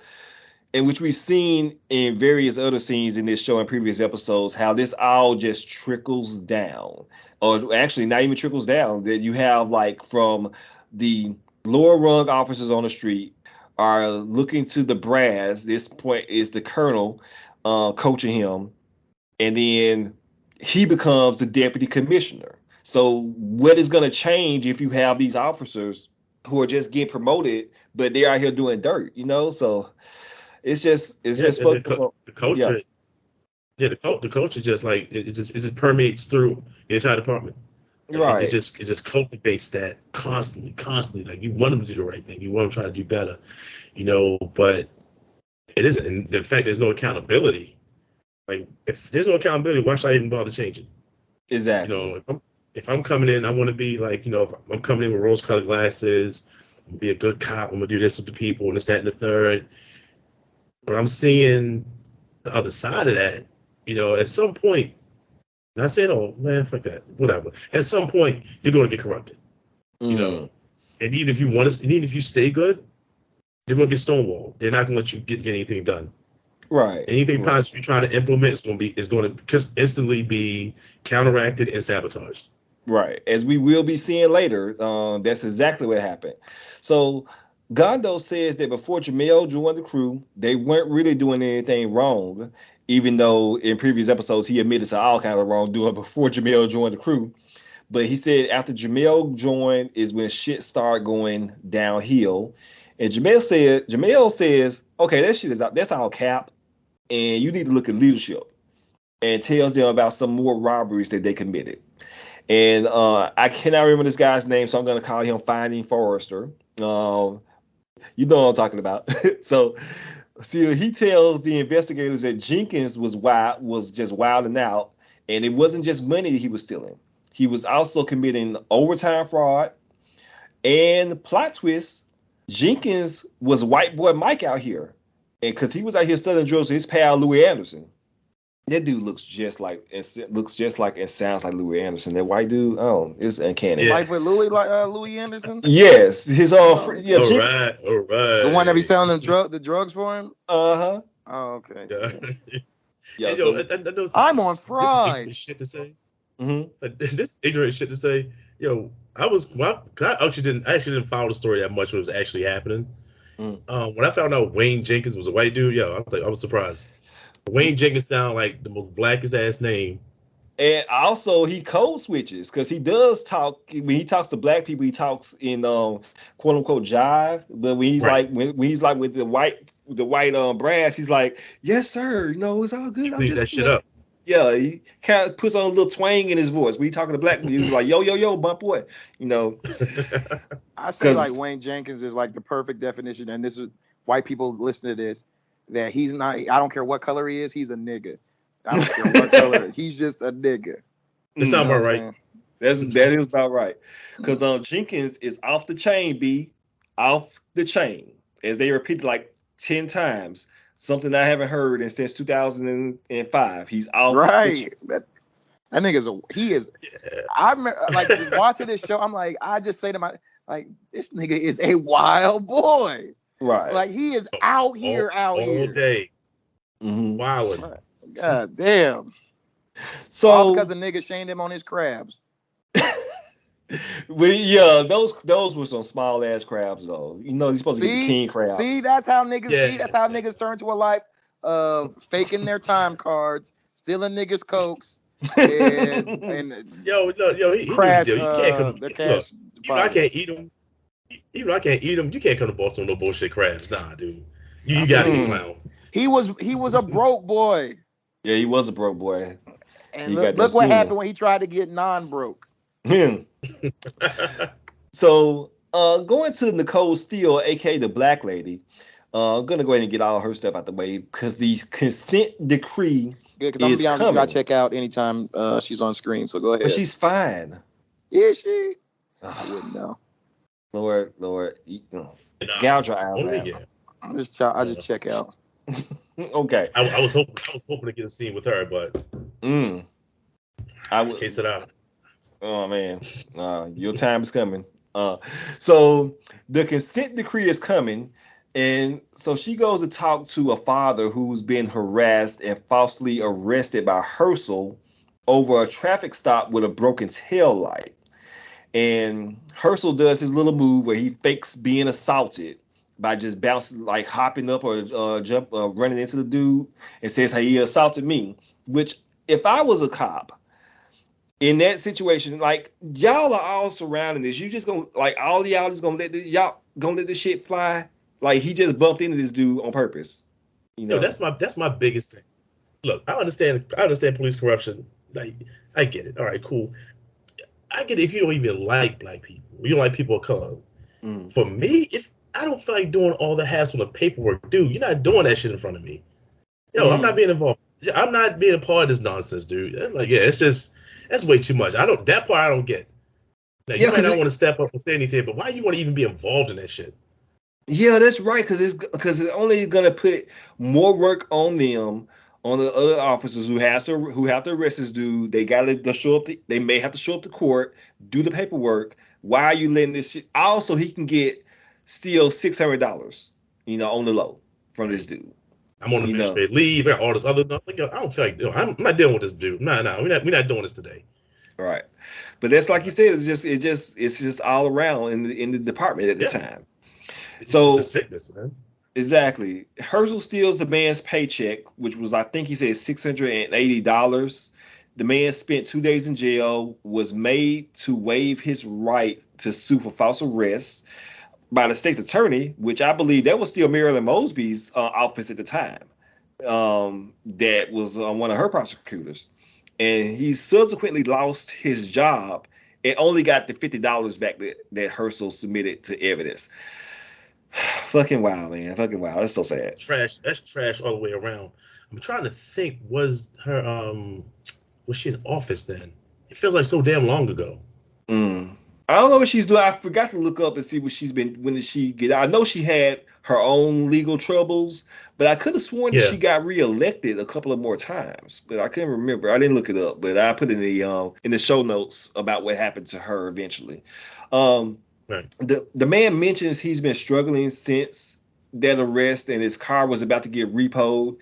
in which we've seen in various other scenes in this show and previous episodes, how this all just trickles down, or actually not even trickles down, that you have like from the lower rung officers on the street are looking to the brass. This point is the colonel coaching him, and then he becomes the deputy commissioner. So what is going to change if you have these officers who are just getting promoted, but they're out here doing dirt, So it's just the culture. Yeah, the culture just like it just permeates through the entire department. Right. It just cultivates that constantly. Like you want them to do the right thing, you want them to try to do better, But it isn't. And the fact there's no accountability. Like if there's no accountability, why should I even bother changing? Exactly. If I'm coming in, I want to be like, if I'm coming in with rose-colored glasses, I'm gonna be a good cop. I'm gonna do this with the people and this, that, and the third. But I'm seeing the other side of that. At some point, not saying, oh man, fuck that, whatever. At some point, you're gonna get corrupted. And even if you stay good, you're gonna get stonewalled. They're not gonna let you get anything done. Right. Anything positive you try to implement is going to instantly be counteracted and sabotaged. Right. As we will be seeing later, that's exactly what happened. So Gondo says that before Jamelle joined the crew, they weren't really doing anything wrong, even though in previous episodes he admitted to all kinds of wrongdoing before Jamelle joined the crew. But he said after Jamelle joined is when shit started going downhill. And Jamelle says, okay, that's all cap, and you need to look at leadership, and tells them about some more robberies that they committed. And I cannot remember this guy's name, so I'm going to call him Finding Forrester. You know what I'm talking about. So he tells the investigators that Jenkins was just wilding out, and it wasn't just money that he was stealing. He was also committing overtime fraud, and plot twist, Jenkins was white boy Mike out here, and because he was out here selling drugs with his pal Louis Anderson. That dude looks just like and sounds like Louis Anderson. That white dude, it's uncanny. Yeah. White boy Louis Anderson. Yes, his friend. Yeah, all right. The one that be selling the drugs for him. Oh, okay. Yeah. I know I'm on fried. This shit to say. Mm-hmm. This ignorant shit to say. Yo, I actually didn't follow the story that much. What was actually happening. When I found out Wayne Jenkins was a white dude, I was surprised. Wayne Jenkins sound like the most blackest ass name. And also he code switches because he does talk. When he talks to black people, he talks in quote unquote jive. But when he's when he's like with the white brass, he's like, yes sir, it's all good. Leave that shit up. Yeah, he kind of puts on a little twang in his voice. When he talking to black people, he's like, yo, bump boy, I say like Wayne Jenkins is like the perfect definition, and this is white people listen to this. That he's not, I don't care what color he is, he's a nigga. I don't care what color, he's just a nigga. That sounds about right. That is about right. Because Jenkins is off the chain, B. Off the chain. As they repeated like 10 times. Something I haven't heard since 2005. He's off the chain. That nigga's I'm like watching this show, I'm like, I just say to my, like, this nigga is a wild boy. Right. Like he is out here. All day. Mm-hmm. Wilding. God damn. So all because a nigga shamed him on his crabs. Well, yeah, those were some small ass crabs though. He's supposed to get the king crab. See, that's how niggas that's how niggas turn to a life of faking their time cards, stealing niggas cokes, and he crash can't come. their cash. I can't eat them. Even though I can't eat them, you can't come to Baltimore no bullshit crabs. Nah, dude. You gotta eat clown. He was a broke boy. Yeah, he was a broke boy. And look what happened when he tried to get non-broke. So, going to Nicole Steele, aka the black lady, I'm gonna go ahead and get all her stuff out the way because the consent decree I'm gonna be honest, you gotta check out anytime she's on screen. So go ahead. But she's fine. Is she? I wouldn't know. Lord, gouge her eyes out. I just check out. Okay. I was hoping to get a scene with her, but I would case it out. Oh man, your time is coming. So the consent decree is coming, and so she goes to talk to a father who's been harassed and falsely arrested by Herschel over a traffic stop with a broken tail light. And Herschel does his little move where he fakes being assaulted by just bouncing, like hopping up or running into the dude and says, hey, he assaulted me. Which, if I was a cop in that situation, like, y'all are all surrounding this. You just gonna, like, all y'all just gonna let this shit fly? Like, he just bumped into this dude on purpose. That's my biggest thing. Look, I understand police corruption. Like, I get it. All right, cool. I get it if you don't even like black people. You don't like people of color. For me, if I don't feel like doing all the hassle of paperwork, dude, you're not doing that shit in front of me. I'm not being involved. I'm not being a part of this nonsense, dude. That's like, that's way too much. That part I don't get. Now, you might not want to step up and say anything, but why you want to even be involved in that shit? Yeah, that's right, because it's only gonna put more work on them, on the other officers who have to arrest this dude. They gotta show up. They may have to show up to court, do the paperwork. Why are you letting this shit? Also, he can get still $600, on the low from this dude. I'm on administrative leave. I got all this other stuff. Like, I don't feel like I'm not dealing with this dude. No, we're not doing this today. Right, but that's like you said. It's just all around in the department at the time. It's a sickness, man. Exactly. Herschel steals the man's paycheck, which was, I think he said $680. The man spent 2 days in jail, was made to waive his right to sue for false arrest by the state's attorney, which I believe that was still Marilyn Mosby's office at the time. That was one of her prosecutors. And he subsequently lost his job and only got the $50 back that Herschel submitted to evidence. Fucking wild, man. Fucking wild. That's so sad. Trash. That's trash all the way around. I'm trying to think, was she in office then? It feels like so damn long ago. I don't know what she's doing. I forgot to look up and see what she's been. When did she get out? I know she had her own legal troubles, but I could have sworn that she got reelected a couple of more times, but I couldn't remember. I didn't look it up, but I put in the show notes about what happened to her eventually. Right. The man mentions he's been struggling since that arrest, and his car was about to get repoed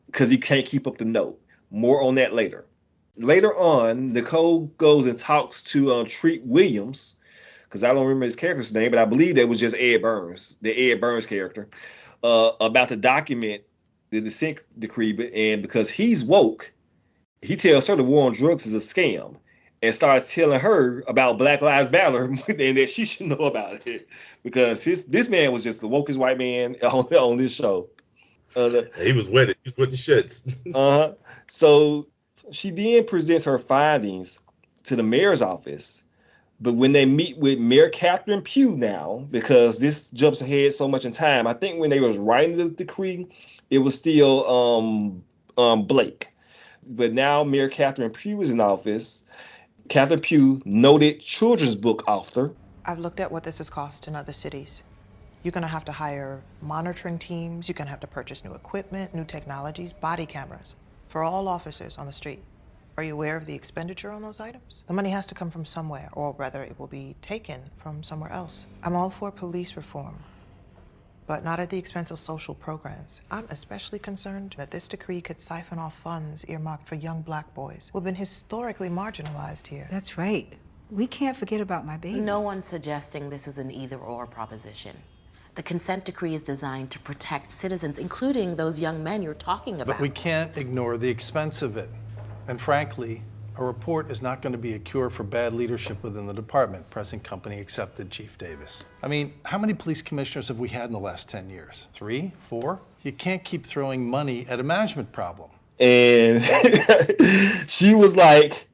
because he can't keep up the note. More on that later. Later on, Nicole goes and talks to Treat Williams, because I don't remember his character's name, but I believe that was just Ed Burns, the Ed Burns character, about the document, the consent decree. And because he's woke, he tells her the war on drugs is a scam and starts telling her about Black Lives Matter and that she should know about it, because this man was just the wokest white man on this show. He was with it. He was with the shits. So she then presents her findings to the mayor's office. But when they meet with Mayor Catherine Pugh now, because this jumps ahead so much in time, I think when they was writing the decree, it was still Blake. But now Mayor Catherine Pugh is in office. Catherine Pugh, noted children's book author. I've looked at what this has cost in other cities. You're going to have to hire monitoring teams. You're going to have to purchase new equipment, new technologies, body cameras for all officers on the street. Are you aware of the expenditure on those items? The money has to come from somewhere, or rather it will be taken from somewhere else. I'm all for police reform, but not at the expense of social programs. I'm especially concerned that this decree could siphon off funds earmarked for young Black boys who have been historically marginalized here. That's right. We can't forget about my babies. No one's suggesting this is an either-or proposition. The consent decree is designed to protect citizens, including those young men you're talking about. But we can't ignore the expense of it. And frankly, a report is not going to be a cure for bad leadership within the department, present company accepted, Chief Davis. I mean, how many police commissioners have we had in the last 10 years? 3, 4? You can't keep throwing money at a management problem. And she was like,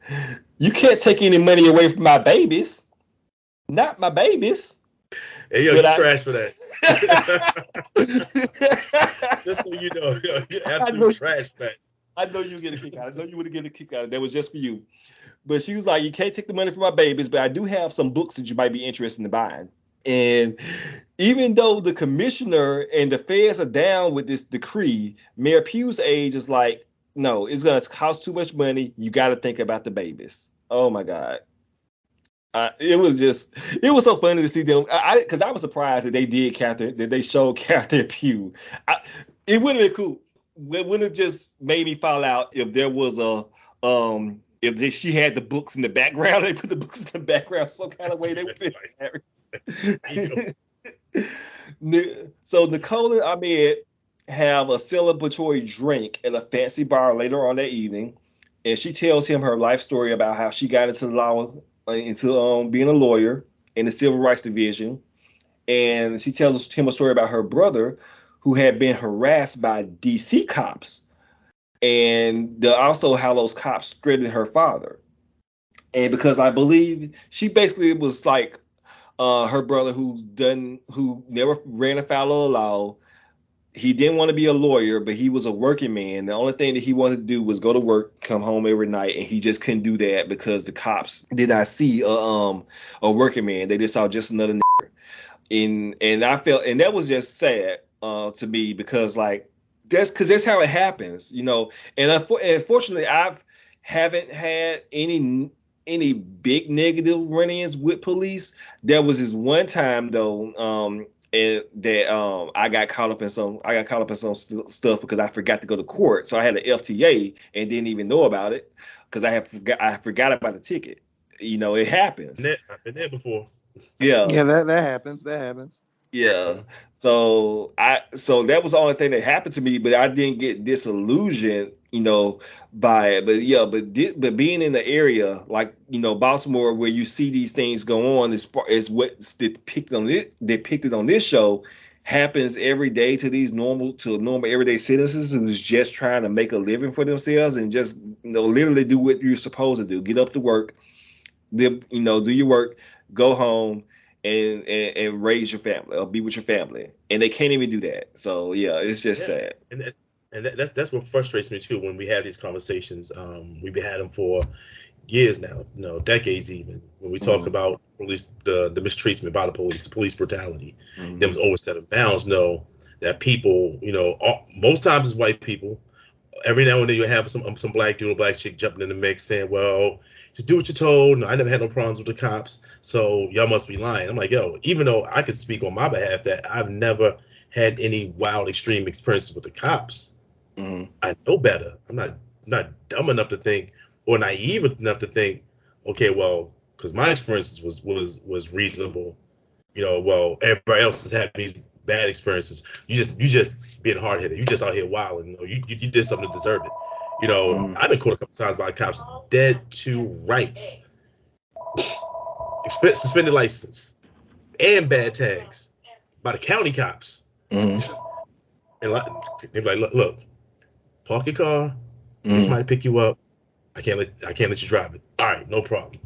you can't take any money away from my babies. Not my babies. Hey, yo, you trash for that. Just so you know, you're absolute trash for that. I know you get a kick out of it. I know you would get a kick out of it. That was just for you. But she was like, you can't take the money from my babies, but I do have some books that you might be interested in buying. And even though the commissioner and the feds are down with this decree, Mayor Pugh's age is like, no, it's going to cost too much money. You got to think about the babies. Oh, my God. It was so funny to see them, because I was surprised that they showed Catherine Pugh. It would have been cool. It wouldn't have just made me fall out if there was she had the books in the background. They put the books in the background some kind of way. They would fit. So Nicole and Ahmed have a celebratory drink at a fancy bar later on that evening, and she tells him her life story about how she got into law, into being a lawyer in the Civil Rights Division, and she tells him a story about her brother who had been harassed by DC cops, and also how those cops threatened her father. And because I believe she basically was like her brother who never ran afoul of the law. He didn't want to be a lawyer, but he was a working man. The only thing that he wanted to do was go to work, come home every night, and he just couldn't do that because the cops did not see a working man. They just saw just another nigger. And I felt, and that was just sad to me, because like that's how it happens, you know. And unfortunately, I haven't had any big negative run-ins with police. There was this one time though, I got caught up in some stuff because I forgot to go to court. So I had an FTA and didn't even know about it because I forgot about the ticket. You know, it happens. I've been there before. Yeah. Yeah, that happens. Yeah. So that was the only thing that happened to me, but I didn't get disillusioned, by it. But yeah, but being in the area like Baltimore, where you see these things go on, is what's depicted on this show happens every day to these normal everyday citizens who's just trying to make a living for themselves and just literally do what you're supposed to do: get up to work, live, do your work, go home, and raise your family or be with your family, and they can't even do that. So yeah, it's just sad. And that's what frustrates me too when we have these conversations. We've had them for years now, decades even. When we talk about police, the mistreatment by the police brutality, them overstepping bounds. Know that people, most times it's white people. Every now and then you have some black dude or black chick jumping in the mix saying, well, just do what you're told. No, I never had no problems with the cops, so y'all must be lying. I'm like, yo, even though I could speak on my behalf that I've never had any wild, extreme experiences with the cops, I know better. I'm not dumb enough to think or naive enough to think, okay, well, because my experiences was reasonable. Well, everybody else has had these bad experiences. You just being hard headed. You just out here wilding. You did something to deserve it. I've been caught a couple times by cops dead to rights, suspended license, and bad tags by the county cops. And they're like, look, park your car. This might pick you up. I can't let you drive it. All right, no problem.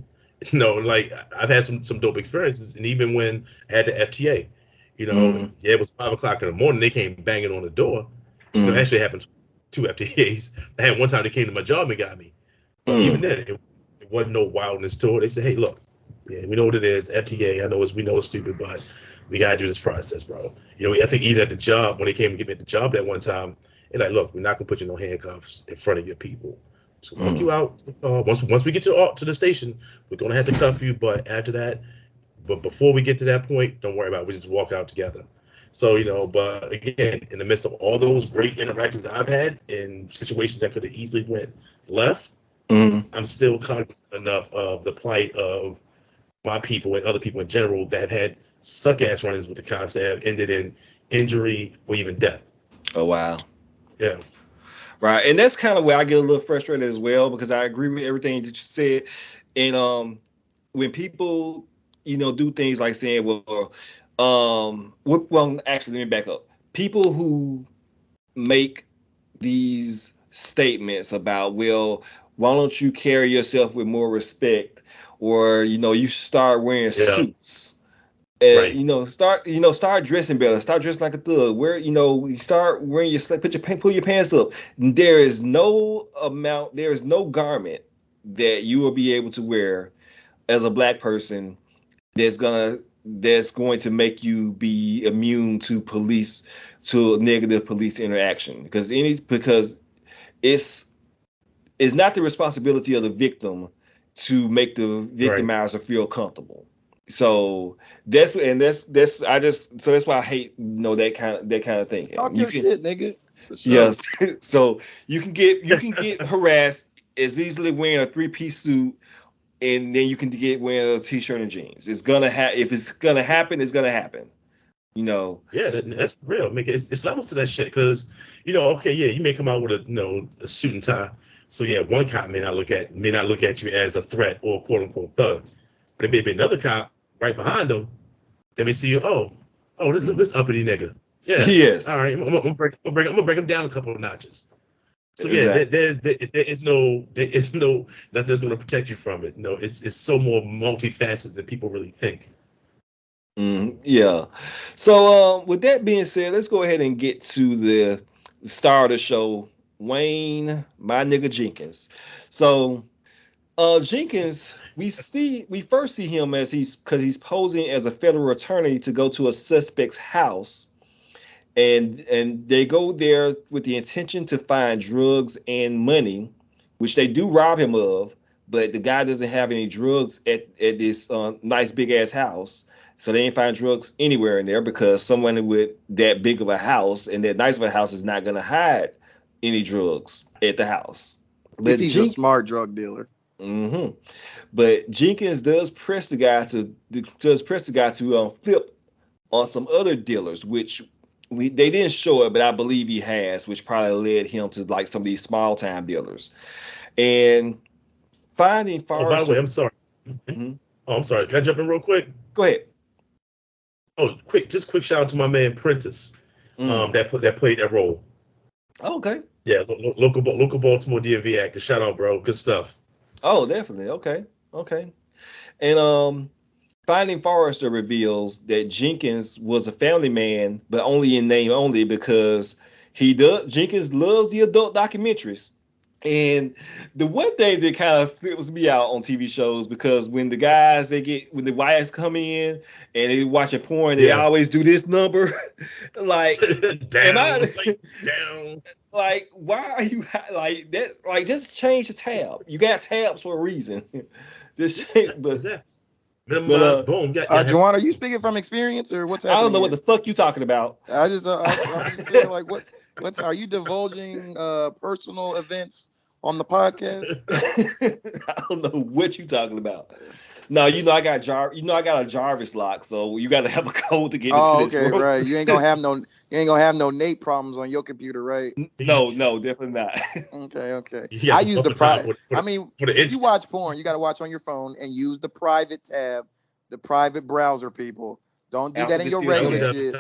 Like I've had some dope experiences, and even when I had the FTA, it was 5 o'clock in the morning. They came banging on the door. Actually, it happened 2 FTAs. I had one time they came to my job and got me. But even then, it wasn't no wildness to it. They said, hey, look, yeah, we know what it is. FTA, we know it's stupid, but we gotta do this process, bro. I think even at the job, when they came to get me at the job that one time, they're like, look, we're not gonna put you in no handcuffs in front of your people. So walk you out. Once we get to the station, we're gonna have to cuff you. But after that, before we get to that point, don't worry about it. We just walk out together. So but again, in the midst of all those great interactions I've had in situations that could have easily went left, I'm still cognizant enough of the plight of my people and other people in general that have had suck ass run-ins with the cops that have ended in injury or even death. Oh wow. Yeah. Right, and that's kind of where I get a little frustrated as well, because I agree with everything that you said. And when people, do things like saying, well, actually, let me back up. People who make these statements about, well, why don't you carry yourself with more respect, or you start wearing suits. And, start dressing better. Start dressing like a thug. You start wearing pull your pants up. There is no garment that you will be able to wear as a black person that's going to make you be immune to negative police interaction. Because it's not the responsibility of the victim to make the victimizer feel comfortable. So that's why I hate that kind of thing. Talk your shit, nigga. Sure. Yes. So you can get harassed as easily wearing a 3-piece suit, and then you can get wearing a t-shirt and jeans. It's gonna if it's gonna happen, it's gonna happen. Yeah, that's real. It's levels to that shit, because you may come out with a suit and tie. So yeah, one cop may not look at you as a threat or quote unquote thug, but it may be another cop right behind them. They may see you. Oh, this uppity nigga. Yeah. Yes. All right. I'm gonna break him down a couple of notches. So yeah, exactly. there is no nothing that's gonna protect you from it. No, it's so more multifaceted than people really think. Yeah. So with that being said, let's go ahead and get to the star of the show, Wayne, my nigga Jenkins. So Jenkins, we first see him as he's posing as a federal attorney to go to a suspect's house, and they go there with the intention to find drugs and money, which they do rob him of, but the guy doesn't have any drugs at this nice big ass house, so they ain't find drugs anywhere in there, because someone with that big of a house and that nice of a house is not gonna hide any drugs at the house. But he's a smart drug dealer. But Jenkins does press the guy to flip on some other dealers, which they didn't show it, but I believe he has, which probably led him to like some of these small time dealers. And finding Forrester. Oh, by the way, I'm sorry. Mm-hmm. Oh, I'm sorry. Can I jump in real quick? Go ahead. Oh, quick shout out to my man Prentice, that played that role. Oh, okay. Yeah, local Baltimore DMV actor. Shout out, bro. Good stuff. Oh, definitely. Okay. And Finding Forrester reveals that Jenkins was a family man, but only in name only, because Jenkins loves the adult documentaries. And the one thing that kind of flips me out on TV shows, because when the wives come in and they watching porn, they always do this number, like down. Like, why are you like that? Like, just change the tab. You got tabs for a reason. Just change. But boom. Juwan, are you speaking from experience or what's happening? I don't know what the fuck you talking about. I'm just saying, like, what's are you divulging personal events on the podcast? I don't know what you talking about. No, I got a Jarvis lock, so you got to have a code to get into this. Oh, okay, right. You ain't gonna have no Nate problems on your computer, right? No, definitely not. Okay. I use the private. I mean, if you watch porn, you got to watch on your phone and use the private tab, the private browser. People, don't do that in your regular shit.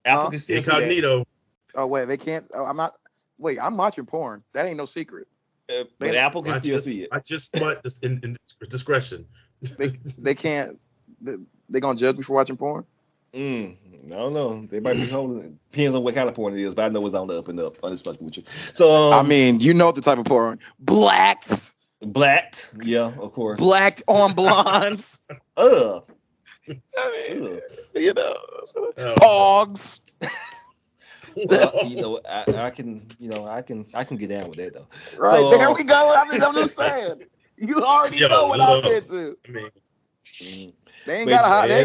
Apple can still incognito. Oh wait, they can't. Oh, I'm not. Wait, I'm watching porn. That ain't no secret. But Apple can still see it. I just want this in discretion. They can't. They gonna judge me for watching porn? I don't know. They might be holding. Depends on what kind of porn it is, but I know it's on the up and up. I'm just fucking with you. So I mean, you know the type of porn. Blacked, yeah, of course. Blacked on blondes. I mean, you know, hogs. Well, I can get down with that though. Right, so, there we go. I'm just saying. You already know what I'm into. I mean, they ain't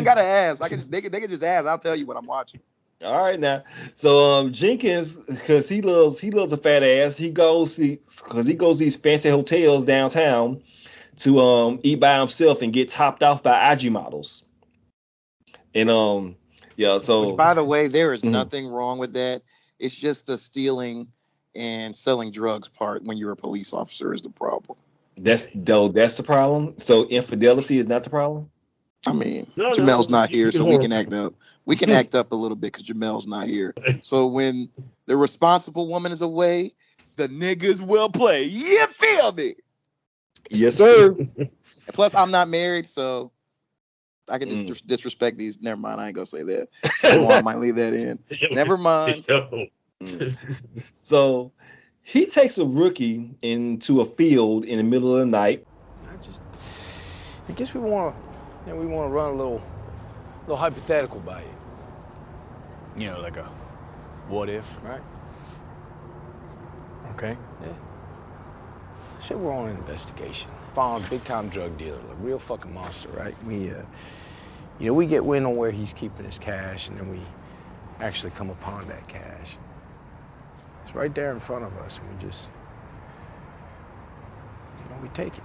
gotta ask. They can just ask. I'll tell you what I'm watching. All right now. So Jenkins, because he loves a fat ass, he goes to these fancy hotels downtown to eat by himself and get topped off by IG models. And so which, by the way, there is nothing wrong with that. It's just the stealing and selling drugs part when you're a police officer is the problem. That's the problem. So infidelity is not the problem. I mean, Jamelle's not here, so we can act up. We can act up a little bit because Jamelle's not here. So when the responsible woman is away, the niggas will play. You feel me? Yes, sir. Plus, I'm not married, so I can just disrespect these. Never mind. I ain't gonna say that. I might leave that in. Never mind. So he takes a rookie into a field in the middle of the night. I guess we want to run a little hypothetical by you. You know, like a what if, right? Okay. Yeah. Say we're on an investigation, found a big time drug dealer, a real fucking monster, right? We get wind on where he's keeping his cash, and then we actually come upon that cash. It's right there in front of us, and we just, we take it.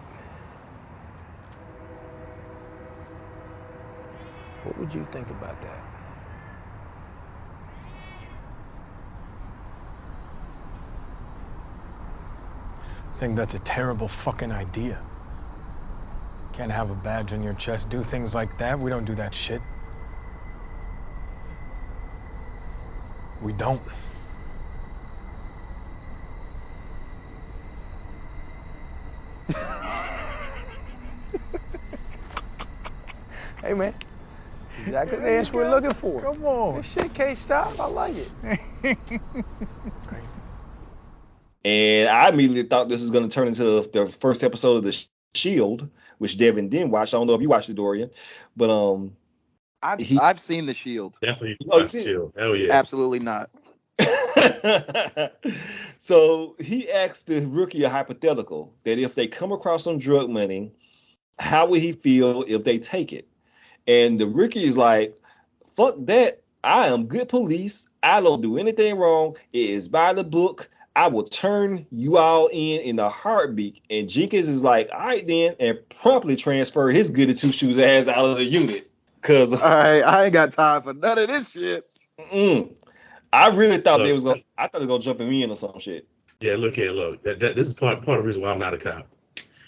What would you think about that? I think that's a terrible fucking idea. Can't have a badge on your chest, do things like that. We don't do that shit. We don't. Hey, man. Exactly the answer we're looking for. Come on. This shit can't stop. I like it. And I immediately thought this was going to turn into the first episode of The Shield, which Devin didn't watch. I don't know if you watched it, Dorian, but I've seen The Shield. Definitely watched The Shield. Hell yeah. Absolutely not. So he asked the rookie a hypothetical that if they come across some drug money, how would he feel if they take it? And the rookie is like, fuck that. I am good police. I don't do anything wrong. It is by the book. I will turn you all in a heartbeat. And Jenkins is like, all right then, and promptly transfer his goody two shoes ass out of the unit. Cause all right, I ain't got time for none of this shit. I really thought they was gonna. I thought they were gonna jump me in or some shit. Yeah, look here, look. This is part of the reason why I'm not a cop.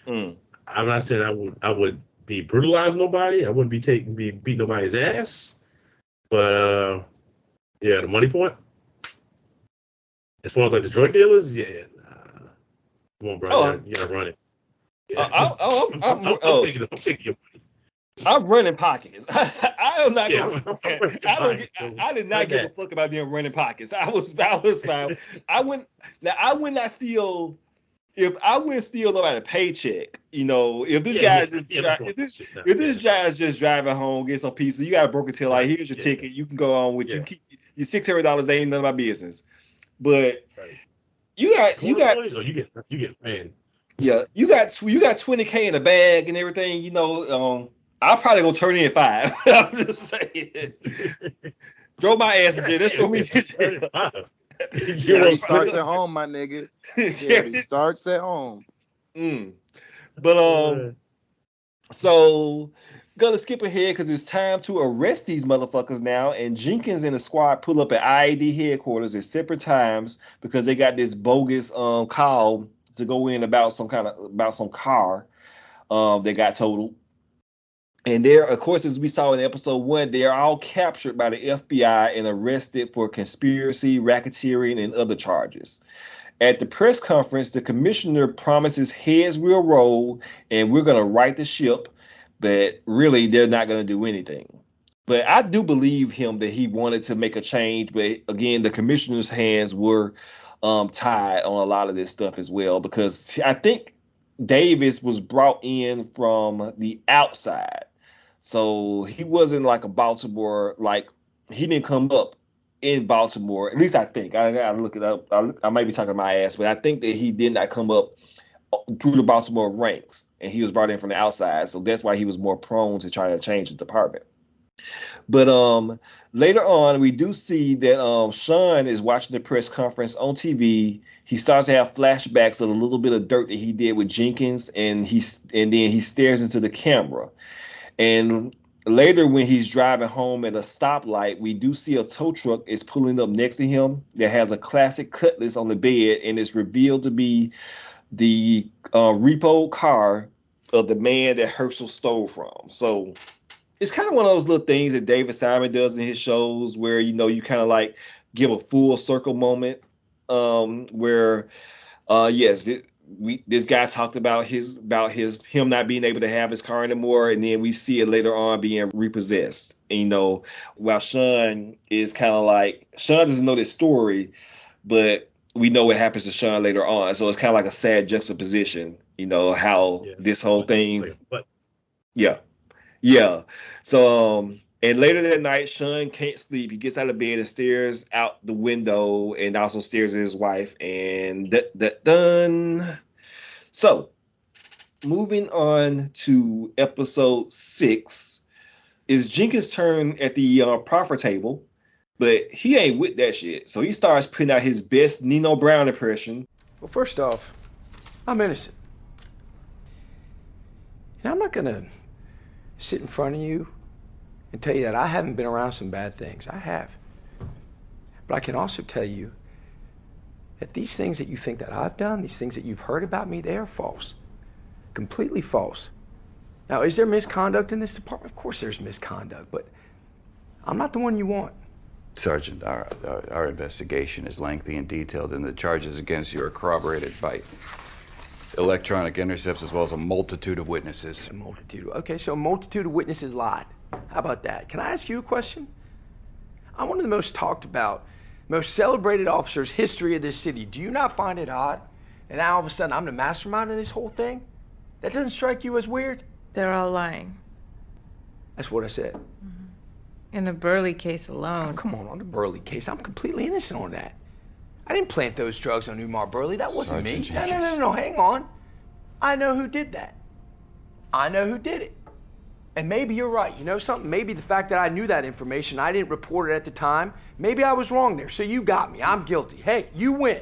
I'm not saying I would be brutalizing nobody. I wouldn't be beating nobody's ass. But yeah, the money part. As far as like the drug dealers, yeah. Come on, bro. You gotta run it. Yeah. I'm taking your money. I'm running pockets. I am not gonna. I did not give a fuck about them running pockets. I was fine. I would not steal. If I wouldn't steal nobody a paycheck, if this guy's if this guy's just driving home, get some pizza, you got a broken tail. Like, here's your ticket. You can go on with you. Keep your $600. Ain't none of my business. But you get ran. Yeah, you got $20K in the bag and everything. I'll probably go turn in 5. I'm just saying. Drove my ass in jail. That's what we did. Charity starts at home, my nigga. Charity starts at home. But so gonna skip ahead because it's time to arrest these motherfuckers now. And Jenkins and the squad pull up at IAD headquarters at separate times because they got this bogus call to go in about some car that got totaled. And there, of course, as we saw in episode 1, they are all captured by the FBI and arrested for conspiracy, racketeering, and other charges. At the press conference, the commissioner promises heads will roll and we're going to right the ship, but really they're not going to do anything. But I do believe him that he wanted to make a change. But again, the commissioner's hands were tied on a lot of this stuff as well, because I think Davis was brought in from the outside. So he wasn't like a Baltimore, like he didn't come up in Baltimore. At least I think. I gotta look it up. I might be talking my ass, but I think that he did not come up through the Baltimore ranks, and he was brought in from the outside. So that's why he was more prone to trying to change the department. But later on, we do see that Sean is watching the press conference on TV. He starts to have flashbacks of a little bit of dirt that he did with Jenkins, and then he stares into the camera. And later, when he's driving home at a stoplight, we do see a tow truck is pulling up next to him that has a classic Cutlass on the bed, and it's revealed to be the repo car of the man that Herschel stole from. So it's kind of one of those little things that David Simon does in his shows where, you kind of like give a full circle moment where, yes, this guy talked about him not being able to have his car anymore, and then we see it later on being repossessed. And, while Sean is kind of like, Sean doesn't know this story, but we know what happens to Sean later on. So it's kind of like a sad juxtaposition, how this whole thing. Yeah. So, and later that night, Sean can't sleep. He gets out of bed and stares out the window and also stares at his wife. And done. So, moving on to episode 6 is Jenkins' turn at the proffer table, but he ain't with that shit. So he starts putting out his best Nino Brown impression. Well, first off, I'm innocent. And I'm not going to sit in front of you and tell you that I haven't been around some bad things. I have. But I can also tell you that these things that you think that I've done, these things that you've heard about me, they are false. Completely false. Now, is there misconduct in this department? Of course there's misconduct, but I'm not the one you want. Sergeant, our investigation is lengthy and detailed, and the charges against you are corroborated by electronic intercepts as well as a multitude of witnesses. Okay, so a multitude of witnesses lied. How about that? Can I ask you a question? I'm one of the most talked about, most celebrated officers history of this city. Do you not find it odd? And now all of a sudden I'm the mastermind of this whole thing? That doesn't strike you as weird? They're all lying. That's what I said. Mm-hmm. In the Burley case alone. Oh, come on the Burley case. I'm completely innocent on that. I didn't plant those drugs on Umar Burley. That wasn't me. No, hang on. I know who did that. I know who did it. And maybe you're right. You know something? Maybe the fact that I knew that information, I didn't report it at the time, maybe I was wrong there. So you got me. I'm guilty. Hey, you win.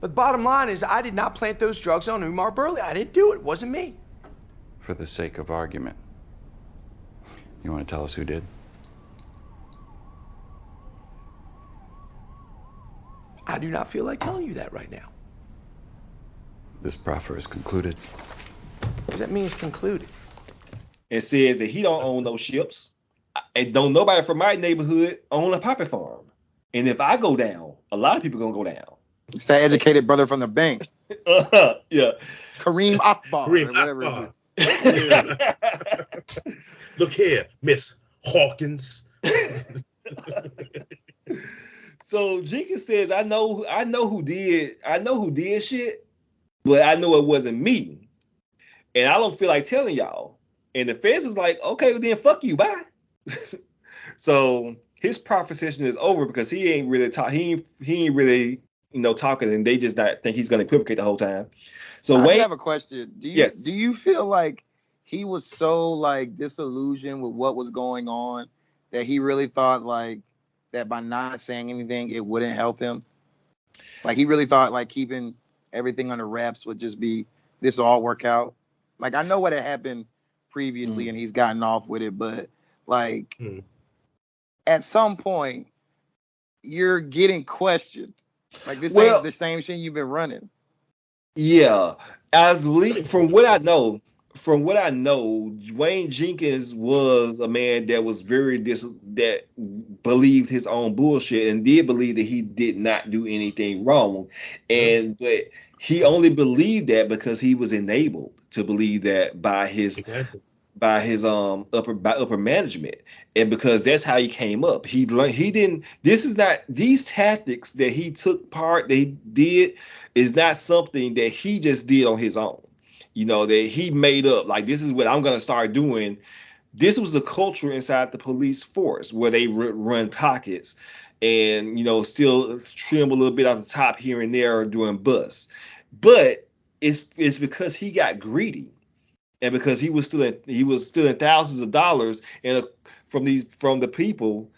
But the bottom line is I did not plant those drugs on Umar Burley. I didn't do it. It wasn't me. For the sake of argument, You want to tell us who did? I do not feel like telling you that right now. This proffer is concluded. What does that mean it's concluded? It says that he don't own no ships. And don't nobody from my neighborhood own a poppy farm. And if I go down, a lot of people gonna go down. It's that educated brother from the bank. Yeah. Kareem Akbar. Kareem or whatever Akbar. Look here, Miss Hawkins. So Jenkins says, I know who did shit, but I know it wasn't me. And I don't feel like telling y'all. And the feds is like, okay, well then fuck you, bye. So his proposition is over because he ain't really talking, and they just not think he's gonna equivocate the whole time. So I Wayne, have a question. Do you feel like he was so like disillusioned with what was going on that he really thought like that by not saying anything it wouldn't help him? Like he really thought like keeping everything under wraps would just be this will all work out. Like I know what had happened previously and he's gotten off with it, but like at some point you're getting questioned. Like this ain't the same shit you've been running. Yeah, from what I know, Wayne Jenkins was a man that was that believed his own bullshit and did believe that he did not do anything wrong, but he only believed that because he was enabled to believe that by his upper management, and because that's how he came up. He didn't. These tactics that he took part, they did, is not something that he just did on his own. That he made up. Like this is what I'm gonna start doing. This was a culture inside the police force where they run pockets and still trim a little bit off the top here and there doing busts. But it's because he got greedy. And because he was stealing thousands of dollars from these people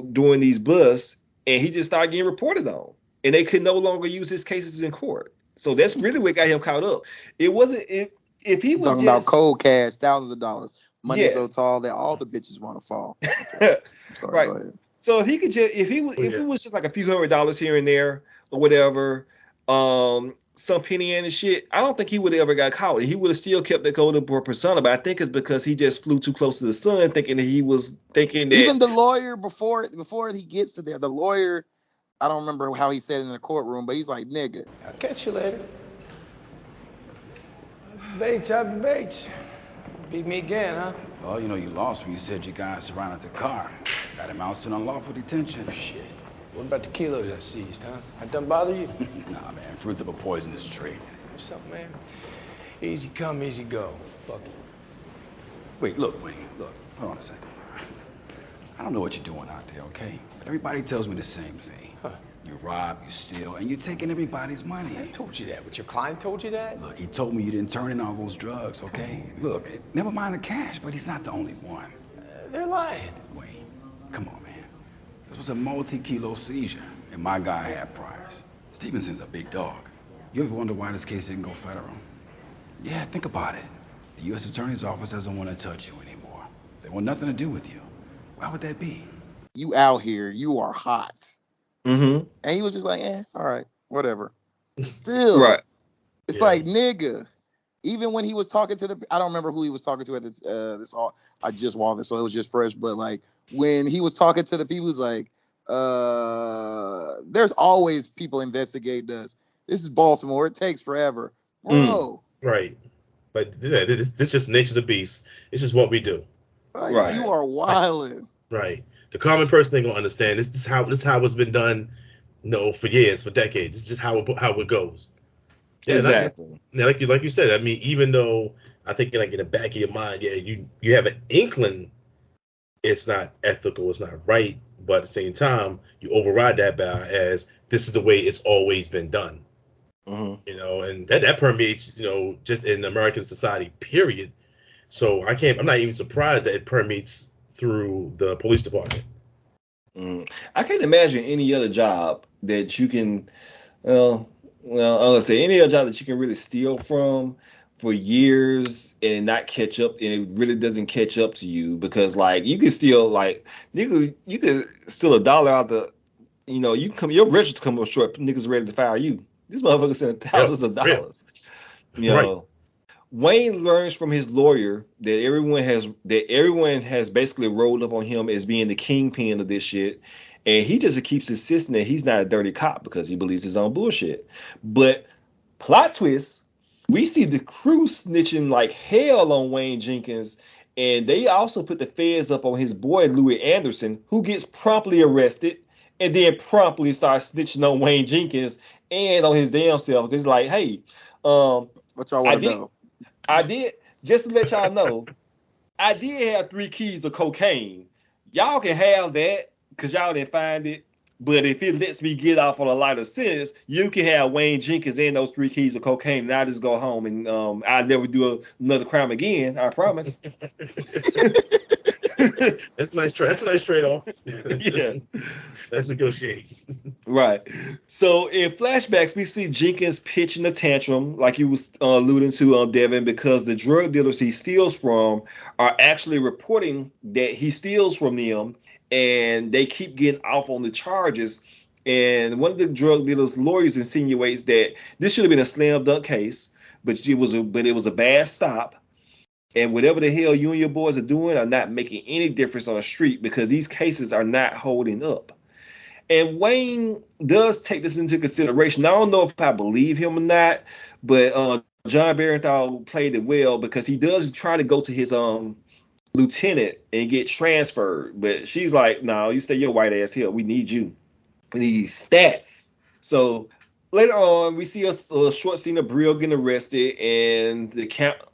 doing these busts, and he just started getting reported on, and they could no longer use his cases in court. So that's really what got him caught up. It wasn't if he was talking about cold cash, thousands of dollars, money so tall that all the bitches want to fall. Okay. I'm sorry, right. Go ahead. So if he could just if it was just like a few $100s here and there or whatever, some penny and shit, I don't think he would have ever got caught. He would have still kept the golden boy persona, but I think it's because he just flew too close to the sun, thinking that even the lawyer before he gets to there, the lawyer, I don't remember how he said it in the courtroom, but he's like, nigga. I'll catch you later. Bates. Beat me again, huh? Well, you lost when you said you guys surrounded the car. That amounts to an unlawful detention. Shit. What about the kilos I seized, huh? I done bother you? Nah, man. Fruits of a poisonous tree. What's up, man? Easy come, easy go. Fuck you. Wait, look, Wayne. Look, hold on a second. I don't know what you're doing out there, okay? But everybody tells me the same thing. Huh. You rob, you steal, and you're taking everybody's money. I told you that. But your client told you that? Look, he told me you didn't turn in all those drugs, okay? Look, never mind the cash, but he's not the only one. They're lying. Wayne, come on, man. This was a multi-kilo seizure, and my guy had priors. Stevenson's a big dog. You ever wonder why this case didn't go federal? Yeah, think about it. The U.S. Attorney's Office doesn't want to touch you anymore. They want nothing to do with you. Why would that be? You out here, you are hot. Mm-hmm. And he was just like, all right, whatever. Still, right. It's like, nigga. Even when he was talking to I don't remember who he was talking to at this all. I just walked in, so it was just fresh. But like when he was talking to the people, he was like, there's always people investigating us. This is Baltimore. It takes forever. Bro. Right. But yeah, this just the nature of the beast. It's just what we do. Right. You are wilding. Right. The common person ain't gonna understand. This is how it's been done, for years, for decades. It's just how it goes. Yeah, exactly. Like you said, I mean, even though I think like in the back of your mind, you have an inkling it's not ethical, it's not right, but at the same time, you override that by as this is the way it's always been done. Mm-hmm. And that permeates, just in American society, period. So I'm not even surprised that it permeates through the police department. I can't imagine any other job that you can, I'm gonna say any other job that you can really steal from for years and not catch up, and it really doesn't catch up to you because like you can still like niggas, you can steal $1 out the, you know, you come your register come up short, niggas ready to fire you. This motherfucker sent thousands of dollars. You know, Wayne learns from his lawyer that everyone has basically rolled up on him as being the kingpin of this shit, and he just keeps insisting that he's not a dirty cop because he believes his own bullshit. But plot twist. We see the crew snitching like hell on Wayne Jenkins, and they also put the feds up on his boy Louis Anderson, who gets promptly arrested and then promptly starts snitching on Wayne Jenkins and on his damn self. It's like, hey, what y'all want to know? I did, just to let y'all know, I did have 3 keys of cocaine. Y'all can have that because y'all didn't find it. But if it lets me get off on a lighter sentence, you can have Wayne Jenkins and those 3 keys of cocaine, and I'll just go home and I'll never do another crime again. I promise. That's a nice trade-off. Yeah. Let's negotiate. Right. So in flashbacks, we see Jenkins pitching a tantrum, like you was alluding to, Devin, because the drug dealers he steals from are actually reporting that he steals from them. And they keep getting off on the charges. And one of the drug dealers' lawyers insinuates that this should have been a slam dunk case, but it was a bad stop. And whatever the hell you and your boys are doing are not making any difference on the street because these cases are not holding up. And Wayne does take this into consideration. I don't know if I believe him or not, but John Barenthal played it well because he does try to go to his lieutenant and get transferred, but she's like, no, you stay your white ass here. We need you. We need stats. So later on, we see a short scene of Brill getting arrested and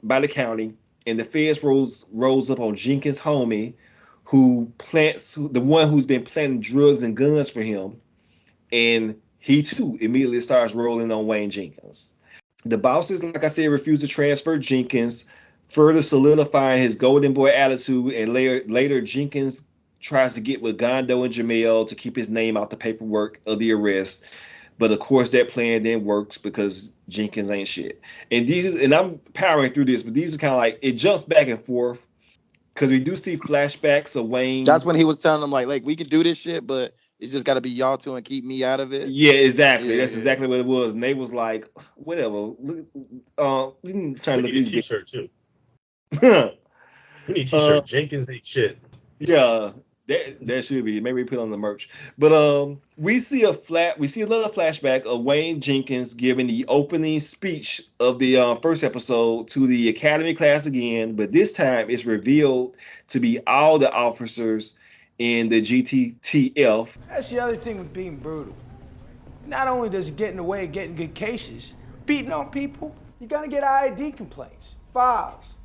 by the county, and the feds rolls up on Jenkins' homie, the one who's been planting drugs and guns for him, and he too immediately starts rolling on Wayne Jenkins. The bosses, like I said, refuse to transfer Jenkins, further solidifying his golden boy attitude, and later Jenkins tries to get with Gondo and Jamelle to keep his name out the paperwork of the arrest. But of course that plan then works because Jenkins ain't shit. And I'm powering through this, but these are kind of like, it jumps back and forth because we do see flashbacks of Wayne. That's when he was telling them like we can do this shit, but it's just got to be y'all two and keep me out of it. Yeah, exactly. Yeah, that's exactly what it was. And they was like, whatever. We can try to look at these t-shirt too. We need t-shirt. Jenkins ain't shit. Yeah, that should be. Maybe we put on the merch. But we see another flashback of Wayne Jenkins giving the opening speech of the first episode to the academy class again, but this time it's revealed to be all the officers in the GTTF. That's the other thing with being brutal. Not only does it get in the way of getting good cases, beating on people, you're gonna get ID complaints, files,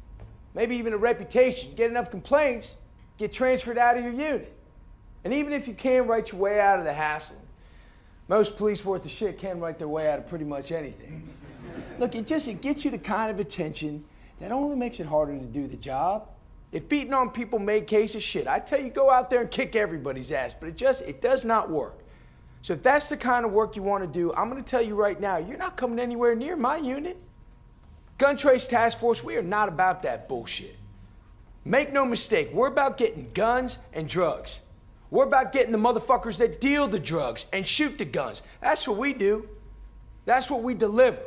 maybe even a reputation. Get enough complaints, get transferred out of your unit. And even if you can write your way out of the hassle, most police worth of shit can write their way out of pretty much anything. Look, it gets you the kind of attention that only makes it harder to do the job. If beating on people made cases, shit, I tell you, go out there and kick everybody's ass, but it does not work. So if that's the kind of work you want to do, I'm going to tell you right now, you're not coming anywhere near my unit. Gun Trace Task Force, we are not about that bullshit. Make no mistake, we're about getting guns and drugs. We're about getting the motherfuckers that deal the drugs and shoot the guns. That's what we do. That's what we deliver.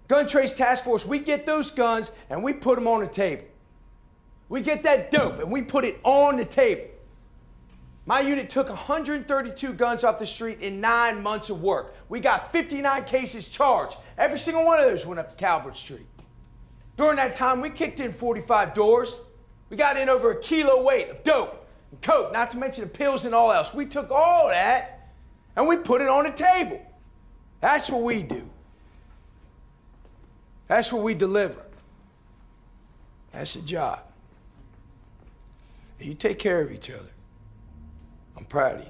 Gun Trace Task Force, we get those guns and we put them on the table. We get that dope and we put it on the table. My unit took 132 guns off the street in 9 months of work. We got 59 cases charged. Every single one of those went up to Calvert Street. During that time, we kicked in 45 doors. We got in over 1 kilo weight of dope and coke, not to mention the pills and all else. We took all that and we put it on the table. That's what we do. That's what we deliver. That's the job. You take care of each other. I'm proud of you.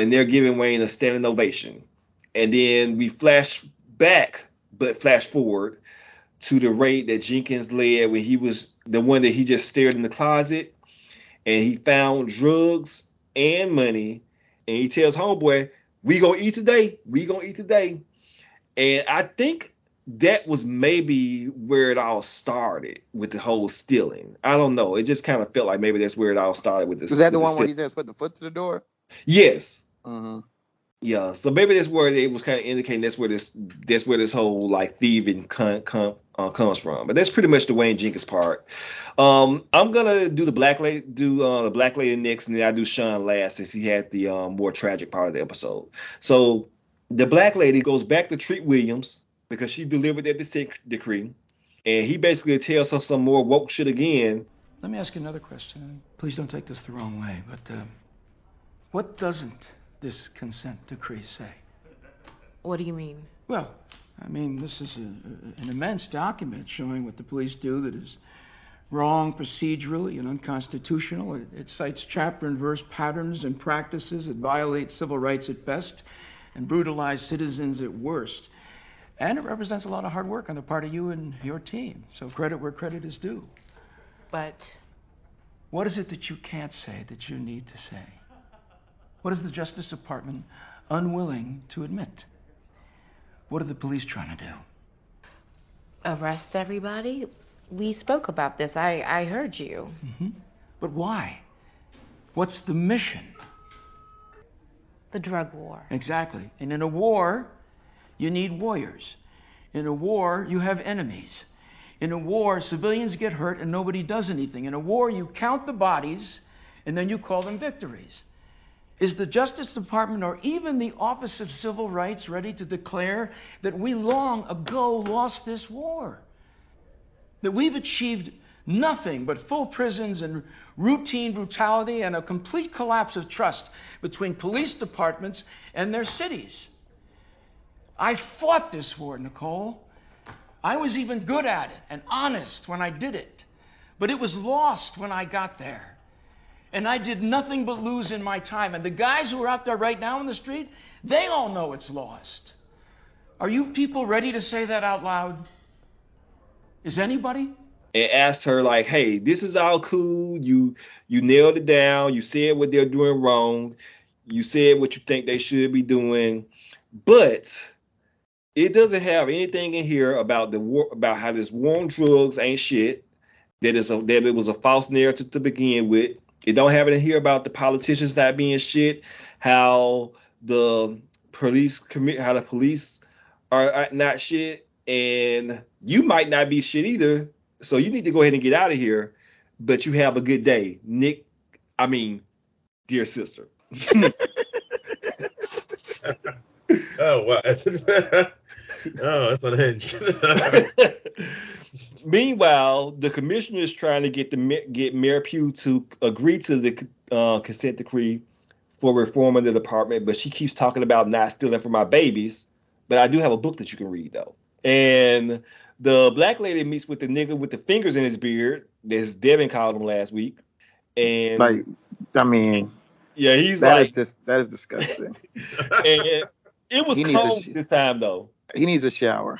And they're giving Wayne a standing ovation. And then we flash back, but flash forward to the raid that Jenkins led when he was the one that he just stared in the closet. And he found drugs and money. And he tells homeboy, We gonna eat today. And I think that was maybe where it all started with the whole stealing. I don't know. It just kind of felt like maybe that's where it all started with this. Was that the one where he says put the foot to the door? Yes. Uh-huh. Yeah. So maybe that's where it was kind of indicating that's where this whole like thieving comes from. But that's pretty much the Wayne Jenkins part. I'm gonna do the black lady next, and then I do Sean last since he had the more tragic part of the episode. So the black lady goes back to Treat Williams because she delivered that dissent decree, and he basically tells her some more woke shit again. Let me ask you another question. Please don't take this the wrong way, but what doesn't this consent decree say? What do you mean? Well, I mean, this is an immense document showing what the police do that is wrong procedurally and unconstitutional. It cites chapter and verse patterns and practices that violate civil rights at best and brutalize citizens at worst. And it represents a lot of hard work on the part of you and your team. So credit where credit is due. But what is it that you can't say that you need to say? What is the Justice Department unwilling to admit? What are the police trying to do? Arrest everybody? We spoke about this. I heard you. Mm-hmm. But why? What's the mission? The drug war. Exactly. And in a war, you need warriors. In a war, you have enemies. In a war, civilians get hurt and nobody does anything. In a war, you count the bodies and then you call them victories. Is the Justice Department or even the Office of Civil Rights ready to declare that we long ago lost this war? That we've achieved nothing but full prisons and routine brutality and a complete collapse of trust between police departments and their cities? I fought this war, Nicole. I was even good at it and honest when I did it. But it was lost when I got there. And I did nothing but lose in my time. And the guys who are out there right now in the street, they all know it's lost. Are you people ready to say that out loud? Is anybody? And asked her like, hey, this is all cool. You nailed it down. You said what they're doing wrong. You said what you think they should be doing. But it doesn't have anything in here about the war, about how this war on drugs ain't shit. That it was a false narrative to begin with. It don't have it in here about the politicians not being shit. How the police are not shit, and you might not be shit either. So you need to go ahead and get out of here. But you have a good day, Nick. I mean, dear sister. Oh wow. Oh, that's unhinged. Meanwhile, the commissioner is trying to get Mayor Pugh to agree to the consent decree for reforming the department, but she keeps talking about not stealing from my babies. But I do have a book that you can read, though. And the black lady meets with the nigga with the fingers in his beard, as Devin called him last week. And like, I mean, yeah, he's that like, that is disgusting. And it was cold this time, though. He needs a shower.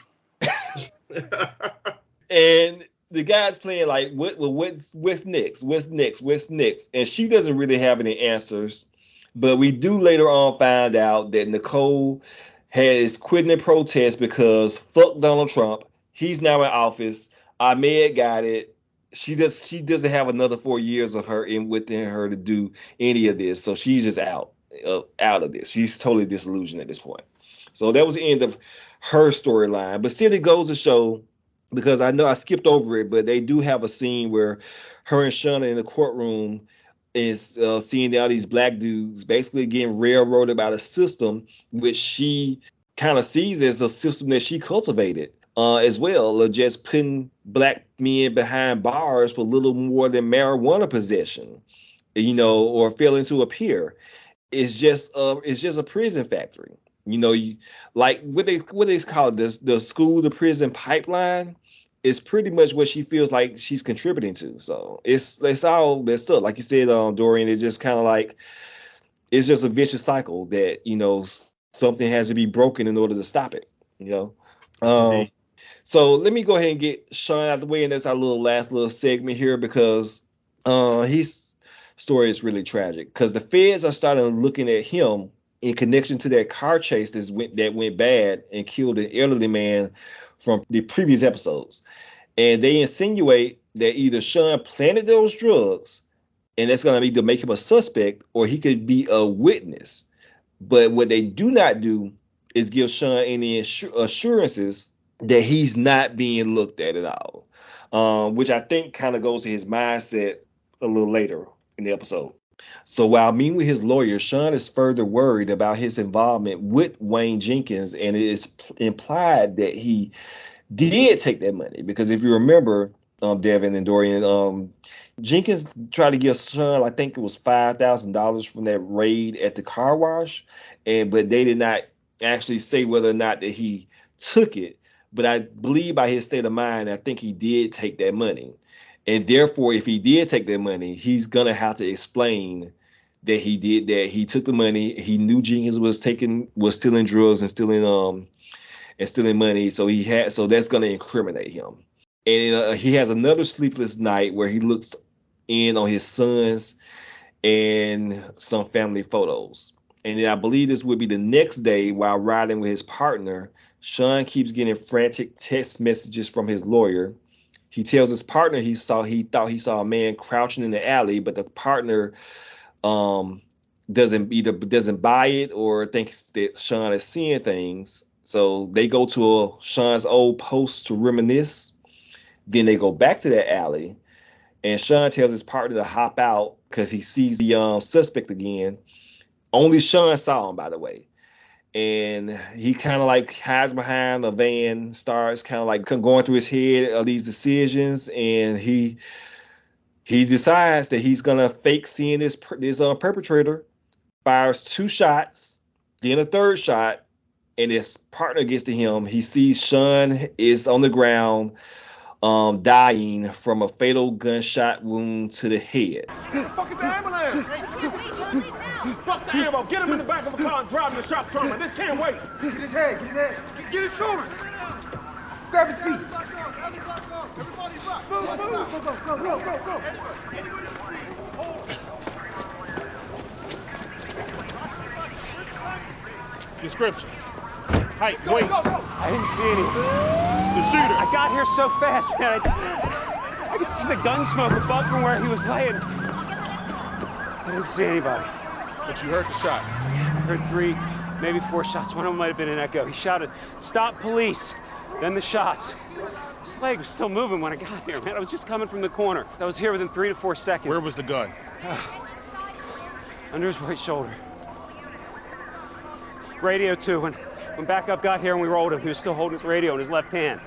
And the guy's playing like, what's next? What's next? And she doesn't really have any answers. But we do later on find out that Nicole has quit in protest because fuck Donald Trump. He's now in office. Ahmed got it. She doesn't have another 4 years of her within her to do any of this. So she's just out of this. She's totally disillusioned at this point. So that was the end of her storyline. But still, it goes to show, because I know I skipped over it, but they do have a scene where her and Shauna in the courtroom is seeing all these black dudes basically getting railroaded by the system, which she kind of sees as a system that she cultivated as well, of just putting black men behind bars for little more than marijuana possession, or failing to appear. It's just a prison factory. Like what they call it, the school to prison pipeline is pretty much what she feels like she's contributing to. So it's all messed up. Like you said, Dorian, it's just kind of like, it's just a vicious cycle that, something has to be broken in order to stop it, So let me go ahead and get Sean out of the way, and that's our last little segment here, because his story is really tragic, because the feds are starting looking at him in connection to that car chase that went bad and killed an elderly man from the previous episodes. And they insinuate that either Sean planted those drugs, and that's going to either make him a suspect, or he could be a witness. But what they do not do is give Sean any assurances that he's not being looked at all, which I think kind of goes to his mindset a little later in the episode. So while meeting with his lawyer, Sean is further worried about his involvement with Wayne Jenkins, and it is implied that he did take that money, because if you remember, Devin and Dorian, Jenkins tried to give Sean, I think it was $5,000 from that raid at the car wash, but they did not actually say whether or not that he took it. But I believe by his state of mind, I think he did take that money. And therefore, if he did take that money, he's gonna have to explain that he did that. He took the money. He knew Jenkins was stealing drugs and stealing money. So that's gonna incriminate him. And he has another sleepless night where he looks in on his sons and some family photos. And then I believe this would be the next day, while riding with his partner, Sean keeps getting frantic text messages from his lawyer. He tells his partner he thought he saw a man crouching in the alley, but the partner doesn't buy it or thinks that Sean is seeing things. So they go to Sean's old post to reminisce. Then they go back to that alley, and Sean tells his partner to hop out because he sees the suspect again. Only Sean saw him, by the way. And he kind of like hides behind a van, starts kind of like going through his head of these decisions, and he decides that he's gonna fake seeing this perpetrator, fires 2 shots, then a 3rd shot, and his partner gets to him. He sees Sean is on the ground, dying from a fatal gunshot wound to the head. Who the fuck is the ambulance? Fuck the ammo. Get him in the back of a car and drive him to shock trauma. This can't wait. Get his head. Get his shoulders. Grab his feet. Everybody rock. Move. Go. Description. Height, weight. I didn't see anything. The shooter. I got here so fast, man. I could see the gun smoke above from where he was laying. I didn't see anybody. But you heard the shots. I heard 3, maybe 4 shots. One of them might have been an echo. He shouted, "Stop, police!" Then the shots. His leg was still moving when I got here, man. I was just coming from the corner. I was here within 3 to 4 seconds. Where was the gun? Under his right shoulder. Radio too. When backup got here and we rolled him, he was still holding his radio in his left hand.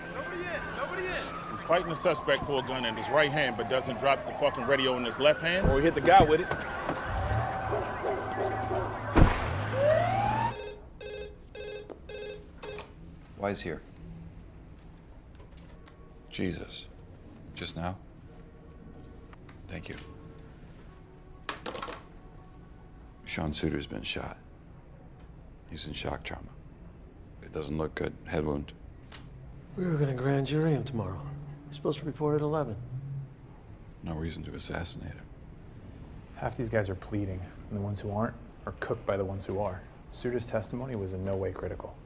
Nobody in. He's fighting the suspect for a gun in his right hand, but doesn't drop the fucking radio in his left hand? Or he hit the guy with it. Why is here? Jesus. Just now? Thank you. Sean Suiter's been shot. He's in shock trauma. It doesn't look good. Head wound. We were gonna grand jury him tomorrow. He's supposed to report at 11. No reason to assassinate him. Half these guys are pleading, and the ones who aren't are cooked by the ones who are. Suiter's testimony was in no way critical.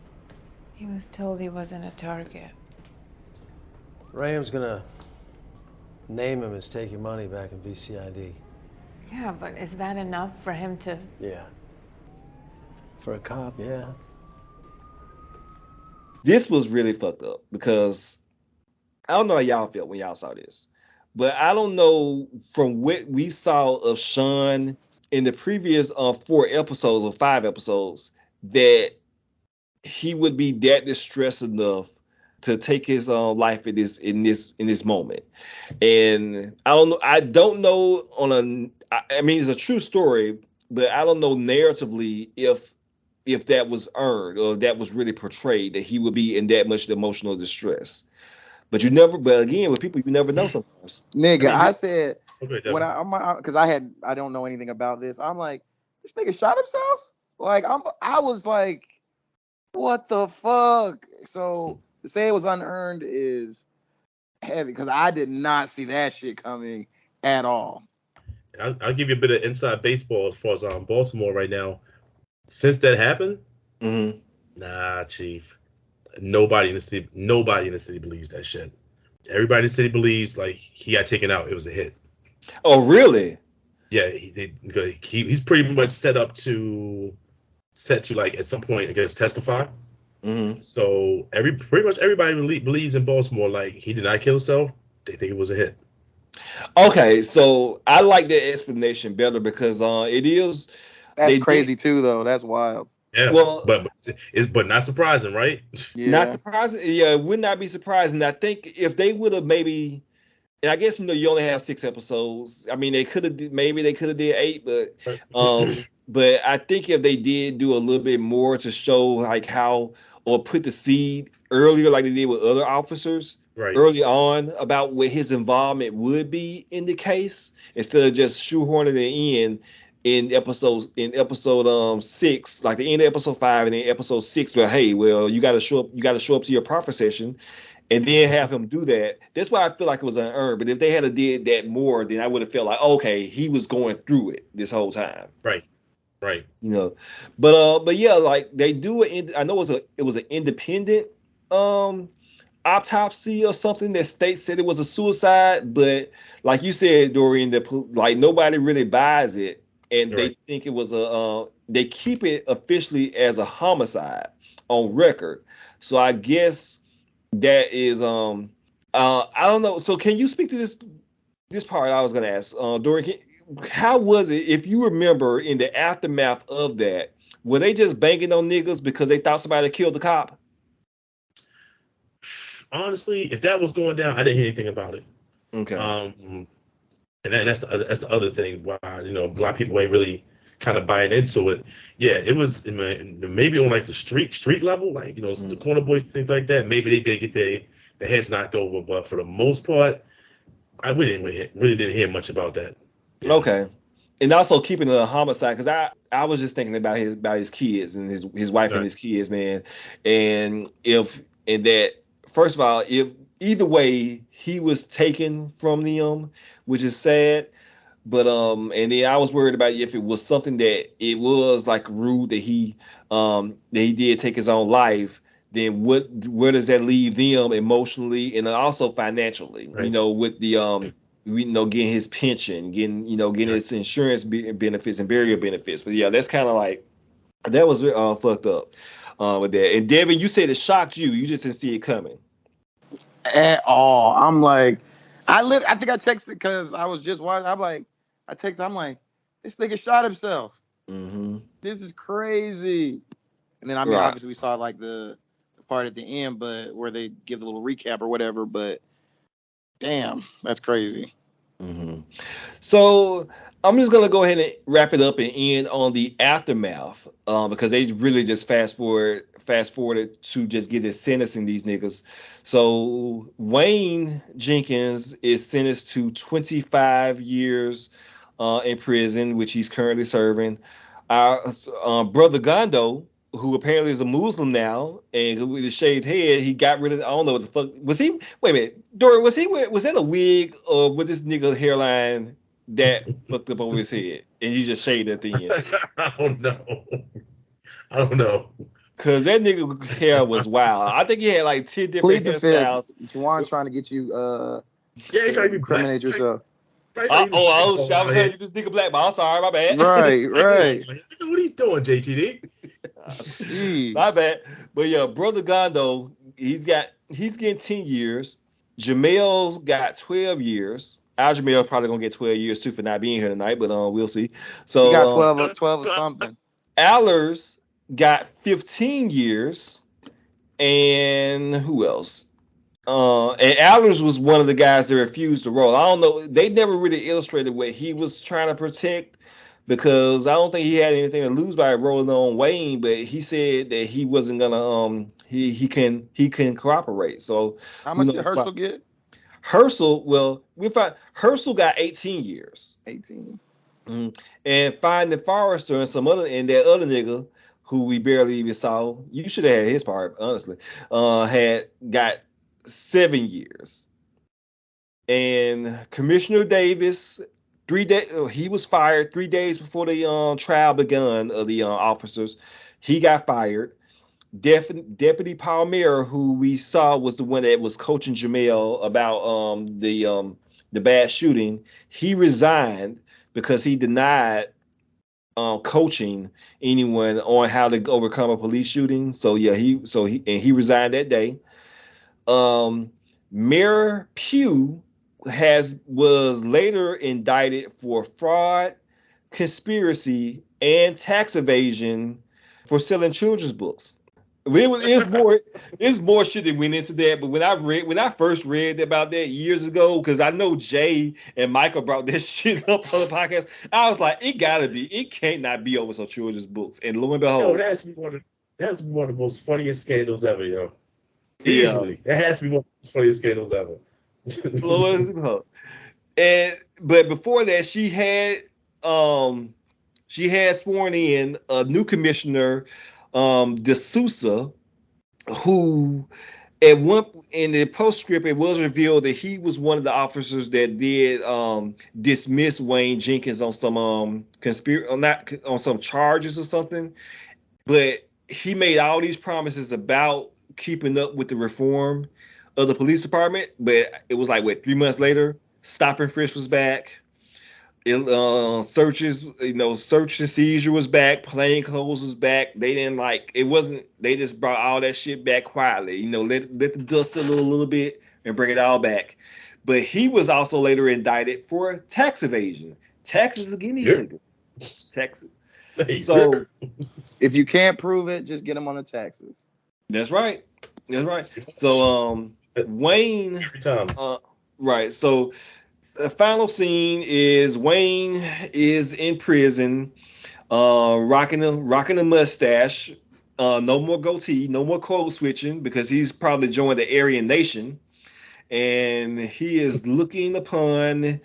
He was told he wasn't a target. Raham's gonna name him as taking money back in VCID. Yeah, but is that enough for him to... Yeah. For a cop, yeah. This was really fucked up because I don't know how y'all felt when y'all saw this, but I don't know from what we saw of Sean in the previous 4 episodes or 5 episodes that he would be that distressed enough to take his life in this moment. And I don't know I mean, it's a true story, but I don't know narratively if that was earned or that was really portrayed, that he would be in that much emotional distress. But again, with people, you never know sometimes. Nigga, I said, Okay, when because I don't know anything about this. I'm like, this nigga shot himself? Like, I was like, what the fuck? So to say it was unearned is heavy, because I did not see that shit coming at all. I'll give you a bit of inside baseball as far as Baltimore right now. since that happened, Mm-hmm. nah, Chief. Nobody in the city believes that shit. Everybody in the city believes like he got taken out. It was a hit. Oh, really? Yeah, he's pretty much set to like at some point, I guess, testify. Mm-hmm. So pretty much everybody believes in Baltimore like he did not kill himself. They think it was a hit. Okay, so I like that explanation better because it is. That's crazy too, though. That's wild. Yeah, well, but not surprising, right? Yeah. Not surprising. Yeah, it would not be surprising. I think if they would have maybe, and I guess you only have 6 episodes. I mean, they could have did 8, but I think if they did do a little bit more to show like how or put the seed earlier, like they did with other officers. Right. Early on about what his involvement would be in the case, instead of just shoehorning it in episode 6, like the end of episode 5 and then episode 6, where you got to show up to your proffer session, and then have him do that. That's why I feel like it was unearned. But if they had did that more, then I would have felt like, okay, he was going through it this whole time. Right. But yeah, like they do it. I know it was an independent autopsy or something that state said it was a suicide, but like you said, Dorian, like nobody really buys it, and they think it was they keep it officially as a homicide on record. So I guess that is I don't know. So can you speak to this part I was gonna ask, Dorian? How was it, if you remember, in the aftermath of that, were they just banging on niggas because they thought somebody killed the cop? Honestly, if that was going down, I didn't hear anything about it. Okay. And that's the other thing why a lot of people ain't really kind of buying into it. Yeah, it was maybe on like the street level, like the corner boys, things like that. Maybe they did get their heads knocked over, but for the most part, I really didn't hear much about that. Yeah. Okay. And also keeping it a homicide, because I was just thinking about his kids and his wife and his kids, man. And first of all, if either way he was taken from them, which is sad, but and then I was worried about if it was something that it was like rude that he did take his own life, then where does that leave them emotionally and also financially? Right. With the getting his pension, getting his insurance benefits and burial benefits. But yeah, that's kind of like that was fucked up with that. And Devin, you said it shocked you. You just didn't see it coming. At all. I'm like, I think I texted because I was just watching. I'm like, this nigga shot himself. Mm-hmm. This is crazy. And then obviously we saw like the part at the end, but where they give a little recap or whatever. But damn, that's crazy. Mm-hmm. So I'm just gonna go ahead and wrap it up and end on the aftermath, because they really just fast forwarded to just get it sentencing these niggas. So Wayne Jenkins is sentenced to 25 years in prison, which he's currently serving. Our brother Gondo, who apparently is a Muslim now, and with his shaved head, he got rid of. I don't know what the fuck was he. Wait a minute, Dorian, was that a wig or with this nigga hairline that fucked up over his head, and he just shaved at the end? I don't know. Cause that nigga hair was wild. I think he had like 10 different hairstyles. Juwan trying to get you he's trying to incriminate yourself. I was trying to get this nigga black, but I'm sorry, my bad. Right. What are you doing, JTD? My bad. But yeah, brother Gondo, he's getting 10 years. Jamelle's got 12 years. Jamelle's probably gonna get 12 years too for not being here tonight, but we'll see. So he got 12 or something. Allers got 15 years, and who else? And Allers was one of the guys that refused to roll. I don't know. They never really illustrated what he was trying to protect, because I don't think he had anything to lose by rolling on Wayne. But he said that he wasn't gonna. He can cooperate. So how much did Herschel get? Herschel, well, we found Herschel got 18 years. 18. Mm-hmm. And Finding Forrester and that other nigga who we barely even saw. You should have had his part, honestly. Had got 7 years. And Commissioner Davis He was fired 3 days before the trial begun of the officers. He got fired. Deputy Palmer, who we saw was the one that was coaching Jamelle about the bad shooting, he resigned because he denied coaching anyone on how to overcome a police shooting. So yeah, he resigned that day. Mayor Pugh was later indicted for fraud, conspiracy, and tax evasion for selling children's books. It's more shit that went into that. But when I first read about that years ago, because I know Jay and Michael brought that shit up on the podcast, I was like, it can't not be over some children's books. And lo and behold, that's one of the most funniest scandals ever, yo. Easily, that has to be one of the most funniest scandals ever. But before that, she had sworn in a new commissioner, D'Souza, who in the postscript it was revealed that he was one of the officers that did dismiss Wayne Jenkins on some on some charges or something. But he made all these promises about keeping up with the reform of the police department, but it was like 3 months later, stop and frisk was back. Search and seizure was back, plain clothes was back. They didn't they just brought all that shit back quietly, let the dust settle a little bit and bring it all back. But he was also later indicted for tax evasion. Taxes again, niggas. Taxes. So if you can't prove it, just get him on the taxes. That's right. So Wayne every time. Right. So the final scene is Wayne is in prison, rocking a mustache, no more goatee, no more code switching because he's probably joined the Aryan Nation, and he is looking upon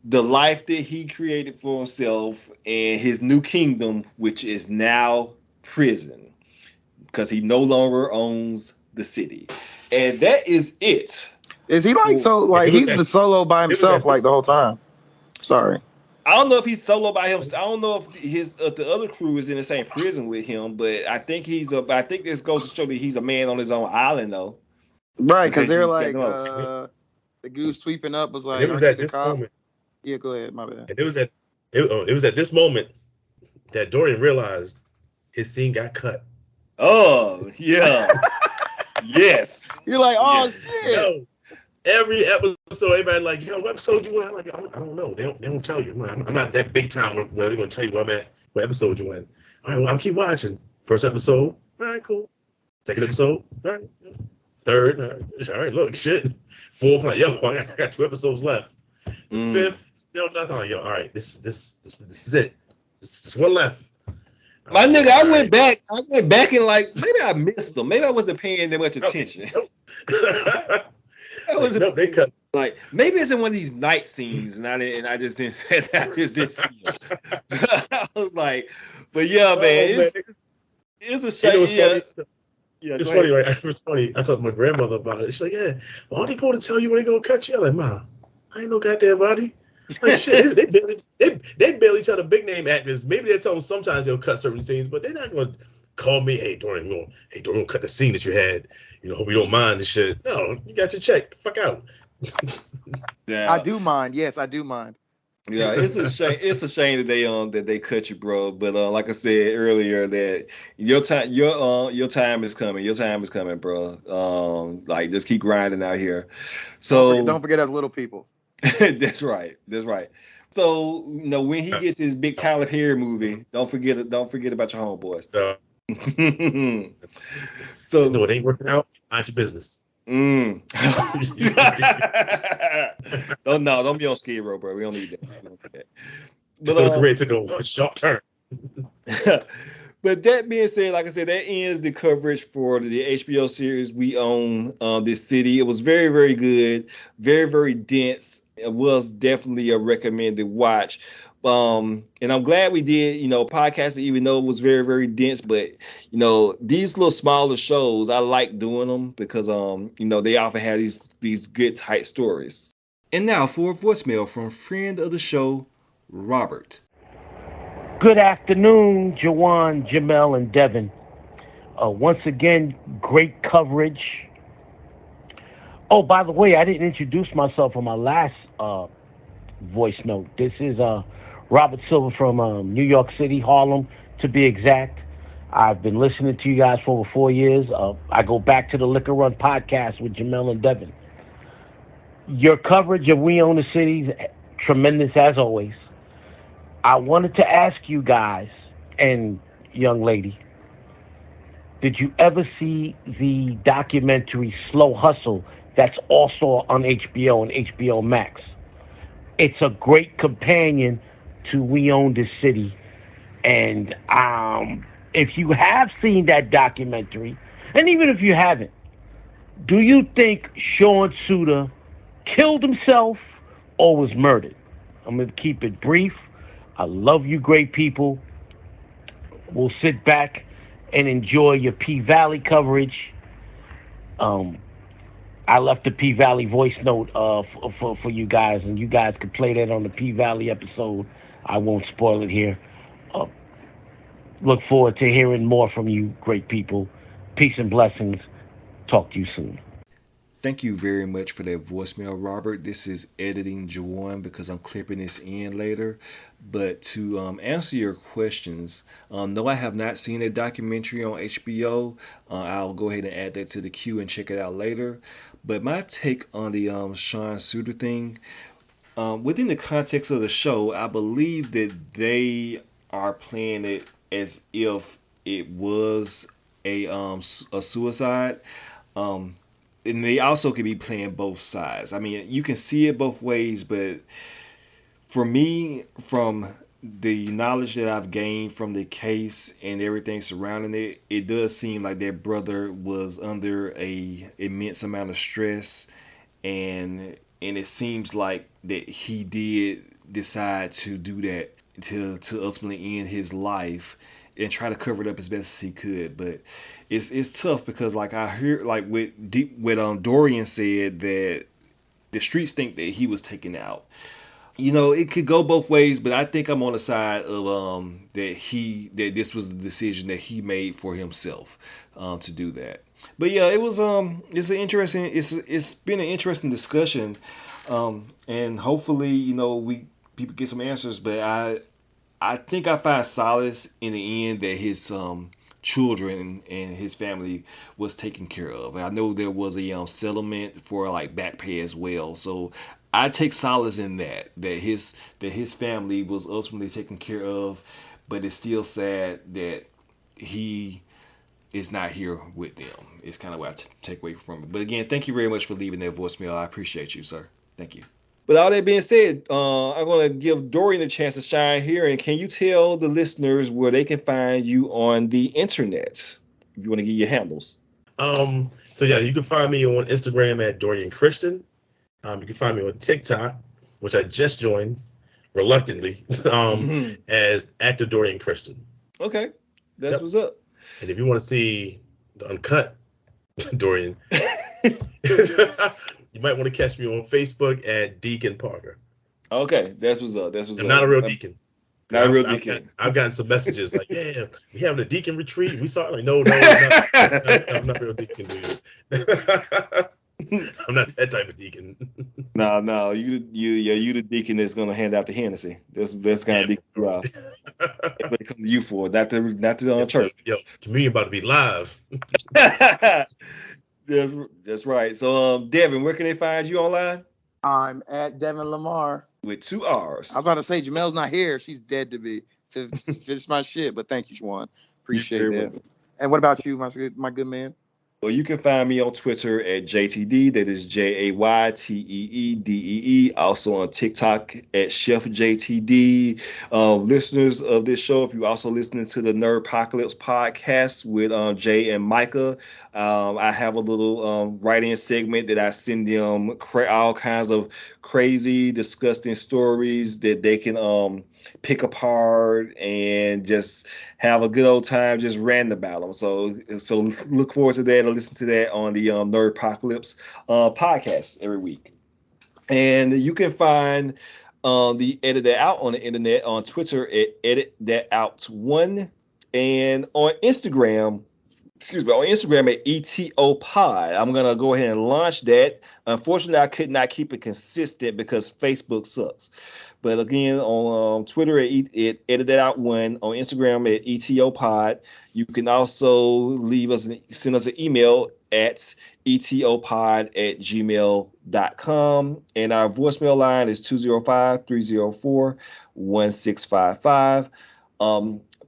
the life that he created for himself and his new kingdom, which is now prison, because he no longer owns the city, and that is it. Is he he's the solo by himself the whole time? Sorry. I don't know if he's solo by himself. I don't know if the other crew is in the same prison with him, but I think this goes to show that he's a man on his own island though. Right, because they're the goose sweeping up was like. It was at this moment. Yeah, go ahead, my bad. And it was at this moment that Dorian realized his scene got cut. Oh yeah. Yes. You're like, oh shit. Yo, every episode, everybody like, yo, what episode you want? I'm like, I don't know. They don't tell you. I'm not that big time where they're gonna tell you where I'm at, what episode you in. All right, well, I'll keep watching. First episode, all right, cool. Second episode, all right. Third, all right, look, shit. Fourth, like, yo, I got 2 episodes left. Fifth, still nothing. Like, yo, all right, this is it. This is one left. My nigga, I went back and maybe I missed them. Maybe I wasn't paying that much attention. They cut. Maybe it's in one of these night scenes, and I just didn't see it. I was like, but yeah, man, it's a shame. It's funny, right? It was funny. I talked to my grandmother about it. She's like, yeah, well, aren't they supposed to tell you when they're gonna cut you? I'm like, Ma, I ain't no goddamn body. Like, shit, they barely tell the big name actors. Maybe they tell them sometimes they'll cut certain scenes, but they're not gonna call me, hey Dorian, cut the scene that you had. Hope you don't mind this shit. No, you got your check. The fuck out. Yeah. I do mind. Yes, I do mind. Yeah, it's a shame. It's a shame that they cut you, bro. But like I said earlier, that your time is coming. Your time is coming, bro. Just keep grinding out here. So don't forget us little people. That's right. So when he gets his big Tyler Perry movie, don't forget about your homeboys. So it ain't working out. Mind your business. Don't be on Skid Row, bro. We don't need that. But career took a sharp turn. But that being said, like I said, that ends the coverage for the HBO series We Own This City. It was very, very good, very, very dense. It was definitely a recommended watch. And I'm glad we did, podcasting, even though it was very, very dense. But, these little smaller shows, I like doing them because, they often have these good tight stories. And now for a voicemail from friend of the show, Robert. Good afternoon, Jawan, Jamelle, and Devin. Once again, great coverage. Oh, by the way, I didn't introduce myself on my last voice note. This is Robert Silver from New York City, Harlem, to be exact. I've been listening to you guys for over 4 years. I go back to the Liquor Run podcast with Jamelle and Devin. Your coverage of We Own the Cities, tremendous as always. I wanted to ask you guys, and young lady, did you ever see the documentary Slow Hustle that's also on HBO and HBO Max? It's a great companion to We Own the City. And if you have seen that documentary, and even if you haven't, do you think Sean Suter killed himself or was murdered? I'm going to keep it brief. I love you, great people. We'll sit back and enjoy your P-Valley coverage. I left the P-Valley voice note for you guys, and you guys can play that on the P-Valley episode. I won't spoil it here. Look forward to hearing more from you, great people. Peace and blessings. Talk to you soon. Thank you very much for that voicemail, Robert. This is editing Jawan because I'm clipping this in later. But to answer your questions, no, I have not seen a documentary on HBO. I'll go ahead and add that to the queue and check it out later. But my take on the Sean Suter thing, within the context of the show, I believe that they are playing it as if it was a suicide. And they also could be playing both sides. I mean, you can see it both ways, but for me, from the knowledge that I've gained from the case and everything surrounding it, it does seem like their brother was under a immense amount of stress, and it seems like that he did decide to do that to ultimately end his life and try to cover it up as best as he could. But it's tough because, like, I hear, like, what Dorian said, that the streets think that he was taken out. You know, it could go both ways, but I think I'm on the side of that this was the decision that he made for himself to do that. But yeah, it was it's been an interesting discussion, and hopefully, you know, people get some answers. But I think I find solace in the end that his children and his family was taken care of. I know there was a settlement for like back pay as well, so I take solace in that his family was ultimately taken care of. But it's still sad that he is not here with them. It's kind of what I take away from it. But again, thank you very much for leaving that voicemail. I appreciate you, sir. Thank you. With all that being said, I'm going to give Dorian a chance to shine here. And can you tell the listeners where they can find you on the internet, if you want to give your handles? So yeah, you can find me on Instagram at Dorian Christian. You can find me on TikTok, which I just joined reluctantly, as actor Dorian Christian. Okay, that's what's up. And if you want to see the uncut Dorian, you might want to catch me on Facebook at Deacon Parker. Okay, that's what's up. I'm not a real deacon. Not a real deacon. I've gotten some messages like, yeah, we having a deacon retreat. We saw it. Like, no, I'm not a real deacon, dude. I'm not that type of deacon. No, you the deacon that's gonna hand out the Hennessy. That's kind of deacon you are. That's what they come to you for, not the church. Yo, communion about to be live. That's right. So, Devin, where can they find you online? I'm at Devin Lamar. With 2 R's. I was about to say, Jamelle's not here. She's dead to me to finish my shit. But thank you, Juwan. Appreciate that. And what about you, my good man? Well, you can find me on Twitter at JTD. That is JAYTEEDEE. Also on TikTok at Chef JTD. Listeners of this show, if you're also listening to the Nerdpocalypse Podcast with Jay and Micah, I have a little write-in segment that I send them all kinds of crazy, disgusting stories that they can pick apart and just have a good old time just ranting about them. So look forward to that and listen to that on the Nerdpocalypse podcast every week. And you can find the Edit That Out on the internet, on Twitter at Edit That Out 1, and on Instagram at ETO Pod. I'm going to go ahead and launch that. Unfortunately, I could not keep it consistent because Facebook sucks. But again, on Twitter at Edit That Out 1, on Instagram at ETO Pod. You can also send us an email at etopod@gmail.com. And our voicemail line is 205-304-1655.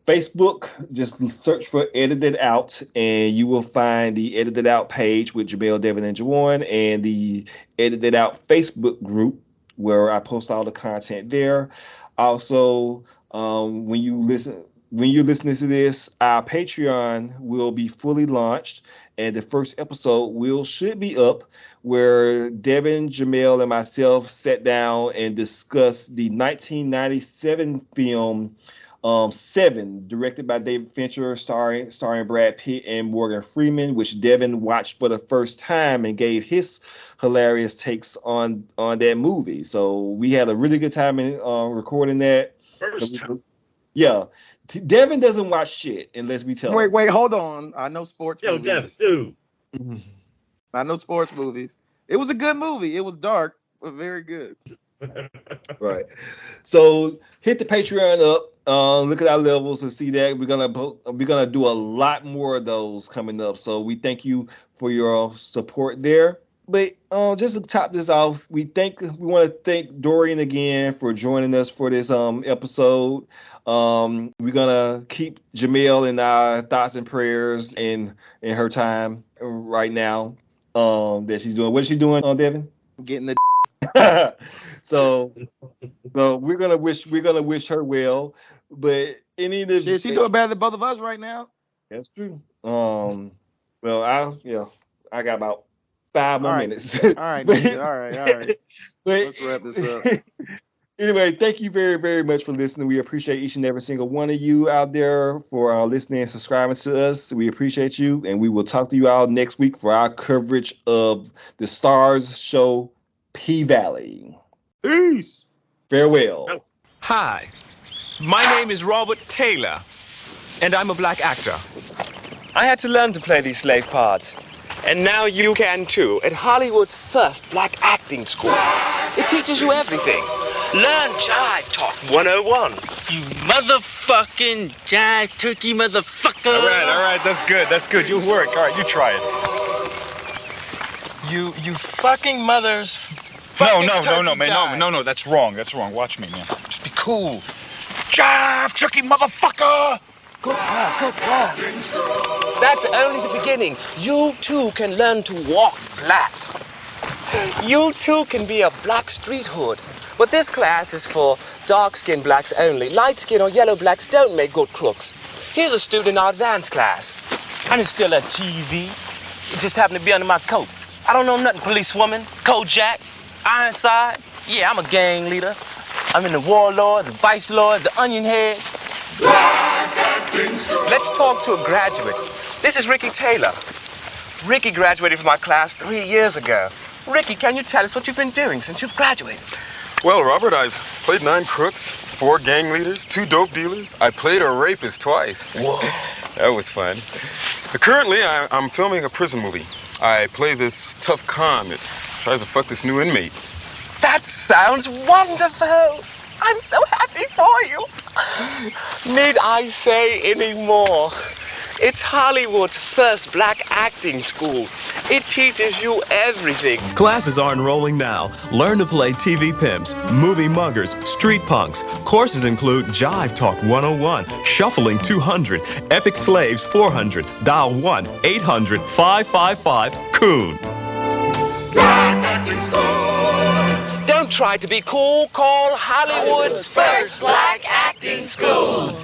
Facebook, just search for Edited Out, and you will find the Edited Out page with Jamelle, Devin, and Jawan, and the Edited Out Facebook group where I post all the content there. Also, when you're listening to this, our Patreon will be fully launched, and the first episode should be up, where Devin, Jamelle, and myself sat down and discussed the 1997 film Seven, directed by David Fincher, starring Brad Pitt and Morgan Freeman, which Devin watched for the first time and gave his hilarious takes on that movie. So we had a really good time in recording that. First time. Yeah. Devin doesn't watch shit unless we tell him. Wait, hold on. I know sports movies. Devin, dude. I know sports movies. It was a good movie. It was dark, but very good. Right. So hit the Patreon up. Look at our levels and see that we're gonna do a lot more of those coming up. So we thank you for your support there. But just to top this off, we want to thank Dorian again for joining us for this episode. We're gonna keep Jamelle in our thoughts and prayers in her time right now. That she's doing. What is she doing, Devin? Getting the. So we're gonna wish her well. But she's doing better than both of us right now. That's true. Well, I got about 5 more minutes. All right. All right. Let's wrap this up. Anyway, thank you very, very much for listening. We appreciate each and every single one of you out there for listening and subscribing to us. We appreciate you, and we will talk to you all next week for our coverage of the Starz show P-Valley. Peace. Farewell. Hi, my name is Robert Taylor, and I'm a black actor. I had to learn to play these slave parts, and now you can too, at Hollywood's first black acting school. It teaches you everything. Learn Jive Talk 101. You motherfucking jive turkey motherfucker. All right, that's good. You work. All right, you try it. You fucking mothers. No, that's wrong. Watch me, man. Just be cool. Jive turkey motherfucker. Good work. That's only the beginning. You too can learn to walk black. You too can be a black street hood. But this class is for dark-skinned blacks only. Light-skinned or yellow blacks don't make good crooks. Here's a student in our dance class. I didn't steal that TV. It just happened to be under my coat. I don't know nothing, policewoman, Kojak, Ironside. Yeah, I'm a gang leader. I'm in the Warlords, the Vice Lords, the Onion Head. Let's talk to a graduate. This is Ricky Taylor. Ricky graduated from our class 3 years ago. Ricky, can you tell us what you've been doing since you've graduated? Well, Robert, I've played 9 crooks, 4 gang leaders, 2 dope dealers. I played a rapist twice. Whoa. That was fun. Currently, I'm filming a prison movie. I play this tough con that tries to fuck this new inmate. That sounds wonderful. I'm so happy for you. Need I say any more? It's Hollywood's first black acting school. It teaches you everything. Classes are enrolling now. Learn to play TV pimps, movie muggers, street punks. Courses include Jive Talk 101, Shuffling 200, Epic Slaves 400, Dial 1-800-555-COON. Black acting school. Don't try to be cool. Call Hollywood's first black acting school.